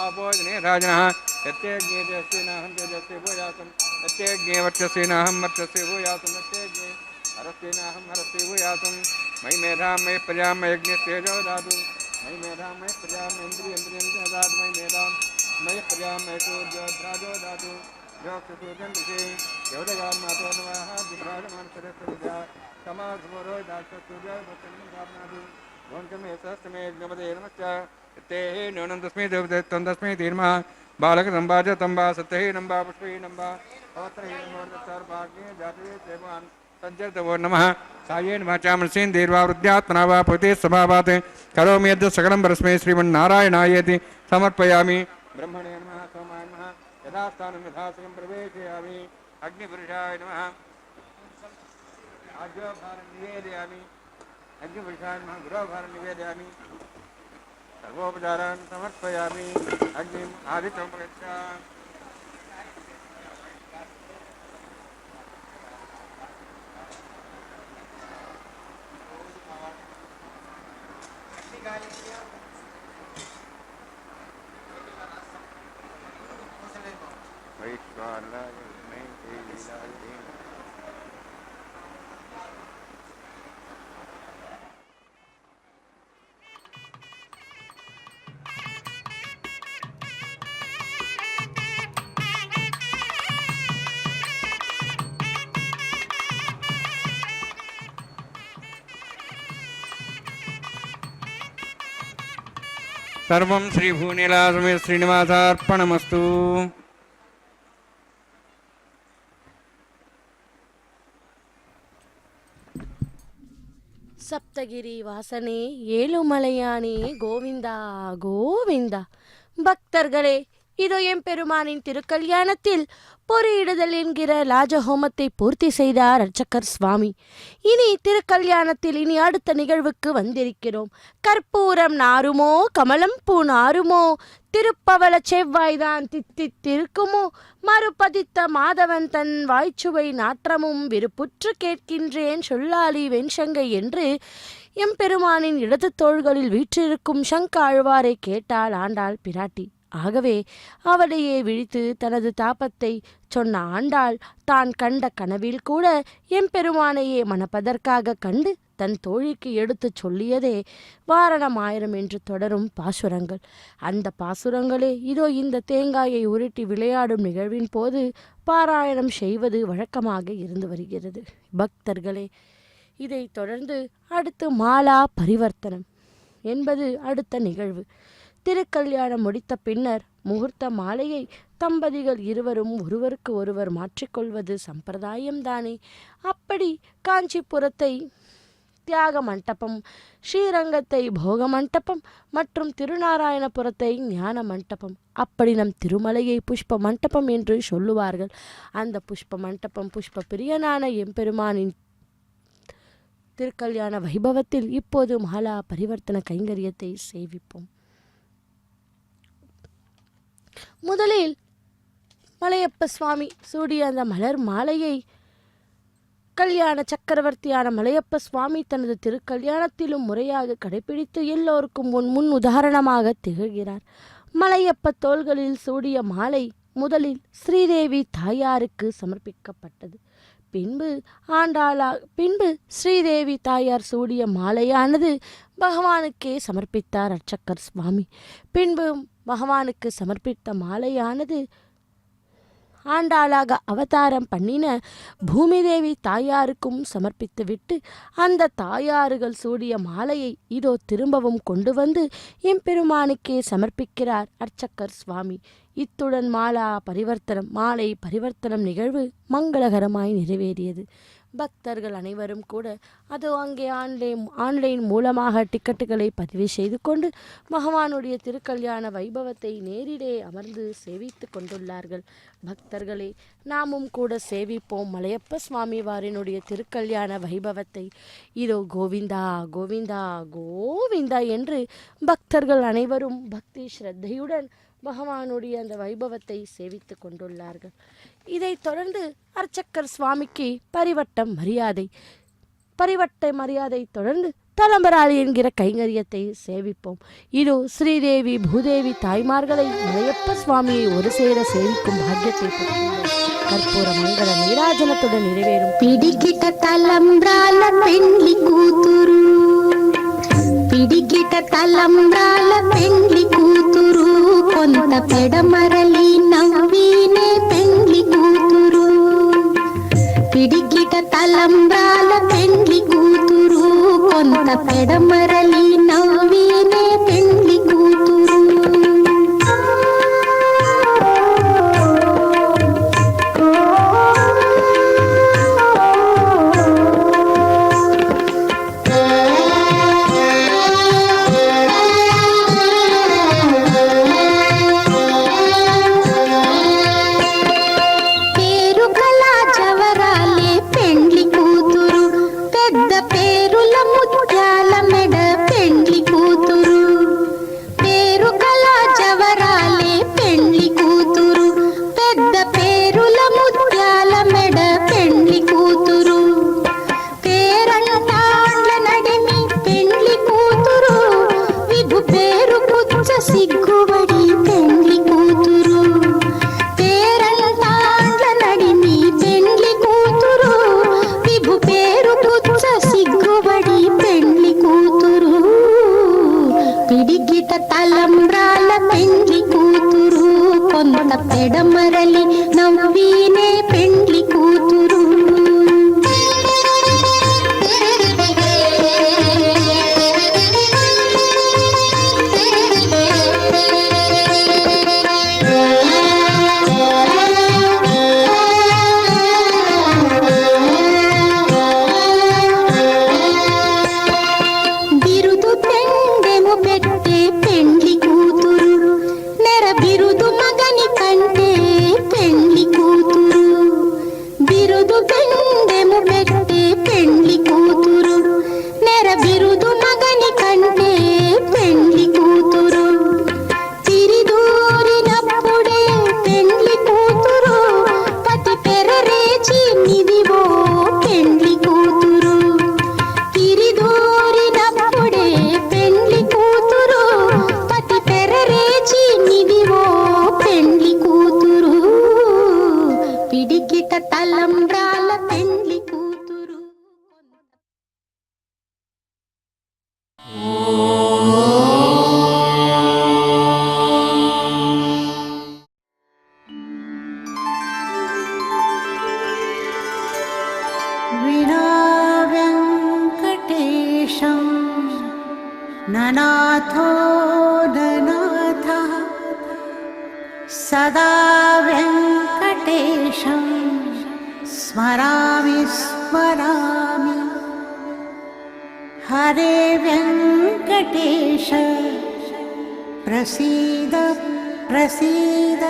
आभोजने राजनः यत्यज्ञे तेजस्विनाहं तेजस्वी भूयासं यत्यज्ञे वर्चस्विनाहं वर्चस्वी भूयासं यत्यज्ञे हरस्विनाहं हरस्वी भूयासं मयि मेधां मयि प्रजां मयि यज्ञस्तेजो दातु मयि मेधां मयि प्रजां इन्द्रियं दातु मयि मेधां मयि प्रजां मयि सूर्योद्राजो दातु योगसूर्यं दिशे योगगां मातो नमः दिव्राजमान सरस्वतीजा समासुरो दाससूर्य भक्तं धारणादि वंकमे सहस्रमे यज्ञपदे नमश्च ते न्यूनं तस्मै देवदत्तं तस्मै धीर्मः बालकसंवाच तंबा सत्यहि नंबा पुष्पहि नंबा पवत्रहि नमोर्दत्सर्भाग्ये जातवे देवान् सज्जतवो नमः सायेन वाचामृषेन दीर्घावृद्ध्यात्मना वा पुते स्वभावात् करोमि यद् सकलं परस्मै श्रीमन्नारायणायेति समर्पयामि ब्रह्मणे नमः सोमाय नमः यथास्थानं यथासकं प्रवेशयामि अग्निपुरुषाय नमः आज्ञाभारं निवेदयामि अग्निपुरुषाय नमः गुरोभारं निवेदयामि सर्वोपचारान् समर्पयामि अग्निम् आदित्यं प्रयच्छामि सर्वं श्रीभूनीलासमे श्रीनिवासार्पणमस्तु। சப்தகிரி வாசனே ஏழுமலையானே கோவிந்தா கோவிந்தா. பக்தர்களே, இதோ எம்பெருமானின் திருக்கல்யாணத்தில் பொறியிடுதல் என்கிற லாஜஹோமத்தை பூர்த்தி செய்தார் அர்ச்சகர் சுவாமி. இனி திருக்கல்யாணத்தில் இனி அடுத்த நிகழ்வுக்கு வந்திருக்கிறோம். கற்பூரம் நாருமோ கமலம் பூ நாருமோ, திருப்பவள செவ்வாய்தான் தித்தித்திருக்குமோ, மறுபதித்த மாதவன் தன் வாய்ச்சுவை நாற்றமும் விருப்புற்று கேட்கின்றேன் சொல்லாலி வெண்சங்கை என்று எம்பெருமானின் இடது தோள்களில் வீற்றிருக்கும் சங்க ஆழ்வாரை கேட்டாள் ஆண்டாள் பிராட்டி. ஆகவே அவளையே விழித்து தனது தாபத்தை சொன்ன ஆண்டாள் தான் கண்ட கனவில் கூட எம்பெருமானையே மணப்பதற்காக கண்டு தன் தோழிக்கு எடுத்துச் சொல்லியதே வாரணமாயிரம் என்று தொடரும் பாசுரங்கள். அந்த பாசுரங்களே இதோ இந்த தேங்காயை உருட்டி விளையாடும் நிகழ்வின் போது பாராயணம் செய்வது வழக்கமாக இருந்து வருகிறது. பக்தர்களே, இதை தொடர்ந்து அடுத்து மாலா பரிவர்த்தனம் என்பது அடுத்த நிகழ்வு. திருக்கல்யாணம் முடித்த பின்னர் முகூர்த்த மாலையை தம்பதிகள் இருவரும் ஒருவருக்கு ஒருவர் மாற்றிக்கொள்வது சம்பிரதாயம்தானே. அப்படி காஞ்சிபுரத்தை தியாக மண்டபம், ஸ்ரீரங்கத்தை போக மண்டபம் மற்றும் திருநாராயணபுரத்தை ஞான மண்டபம், அப்படி நம் திருமலையை புஷ்ப மண்டபம் என்று சொல்லுவார்கள். அந்த புஷ்ப மண்டபம் புஷ்ப பிரியனான எம்பெருமானின் திருக்கல்யாண வைபவத்தில் இப்போது மாலா பரிவர்த்தன கைங்கரியத்தை சேவிப்போம். முதலில் மலையப்ப சுவாமி சூடிய அந்த மலர் மாலையை கல்யாண சக்கரவர்த்தியான மலையப்ப சுவாமி தனது திருக்கல்யாணத்திலும் முறையாக கடைபிடித்து எல்லோருக்கும் முன் உதாரணமாக திகழ்கிறார். மலையப்ப தோள்களில் சூடிய மாலை முதலில் ஸ்ரீதேவி தாயாருக்கு சமர்ப்பிக்கப்பட்டது. பின்பு ஸ்ரீதேவி தாயார் சூடிய மாலையானது பகவானுக்கே சமர்ப்பித்தார் அர்ச்சகர் சுவாமி. பின்பு பகவானுக்கு சமர்ப்பித்த மாலையானது ஆண்டாளாக அவதாரம் பண்ணின பூமிதேவி தாயாருக்கும் சமர்ப்பித்துவிட்டு அந்த தாயார்கள் சூடிய மாலையை இதோ திரும்பவும் கொண்டு வந்து எம்பெருமானுக்கே சமர்ப்பிக்கிறார் அர்ச்சகர் சுவாமி. இத்துடன் மாலை பரிவர்த்தனம் நிகழ்வு மங்களகரமாய் நிறைவேறியது. பக்தர்கள் அனைவரும் கூட அதோ அங்கே ஆன்லைன் மூலமாக டிக்கெட்டுகளை பதிவு செய்து கொண்டு பகவானுடைய திருக்கல்யாண வைபவத்தை நேரிலே அமர்ந்து சேவித்து கொண்டுள்ளார்கள். பக்தர்களே, நாமும் கூட சேவிப்போம் மலையப்ப சுவாமி வாரினுடைய திருக்கல்யாண வைபவத்தை. இதோ கோவிந்தா கோவிந்தா கோவிந்தா என்று பக்தர்கள் அனைவரும் பக்தி ஸ்ரத்தையுடன் பகவானுடைய அந்த வைபவத்தை சேவித்து கொண்டுள்ளார்கள். இதைத் தொடர்ந்து அர்ச்சக்கர் சுவாமிக்கு பரிவட்ட மரியாதை தொடர்ந்து தலம்பராளி என்கிற கைங்கரியத்தை சேவிப்போம். இதோ ஸ்ரீதேவி பூதேவி தாய்மார்களை மலையப்ப சுவாமியை ஒரு சேர சேவிக்கும் பாக்கியத்தை பெற்றுள்ளோம். கற்பூர மங்கள நீராஜனத்துடன் நிறைவேறும் పిడికిట తలంబ్రాల పెండ్లి కూతురు పిడికిట తలంబ్రాల పెండ్లి కూతురు కొంత పెడమరలి నవ్వినే పెండ్లి కూతురు పిడికిట తలంబ్రాల పెండ్లి కూతురు కొంత పెడమరలి నవ్వినే పెండ్లి కూతురు సిగ్గుబడి పెండ్లి కూతురు పేరంటాండ్ల నడిమి పెండ్లి కూతురు విభు పేరు పుచ్చ సిగ్గుబడి పెండ్లి కూతురు పిడిగిట తలంబ్రాల పెండ్లి కూతురు కొంత పెడమరలి నవ్వినే పెండ్లి కూతురు ननाथो ननाथः सदा वेङ्कटेशं स्मरामि स्मरामि हरे वेङ्कटेश प्रसीद प्रसीद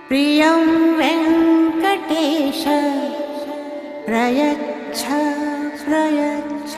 प्रियं वेङ्कटेश प्रयच्छ प्रयच्छ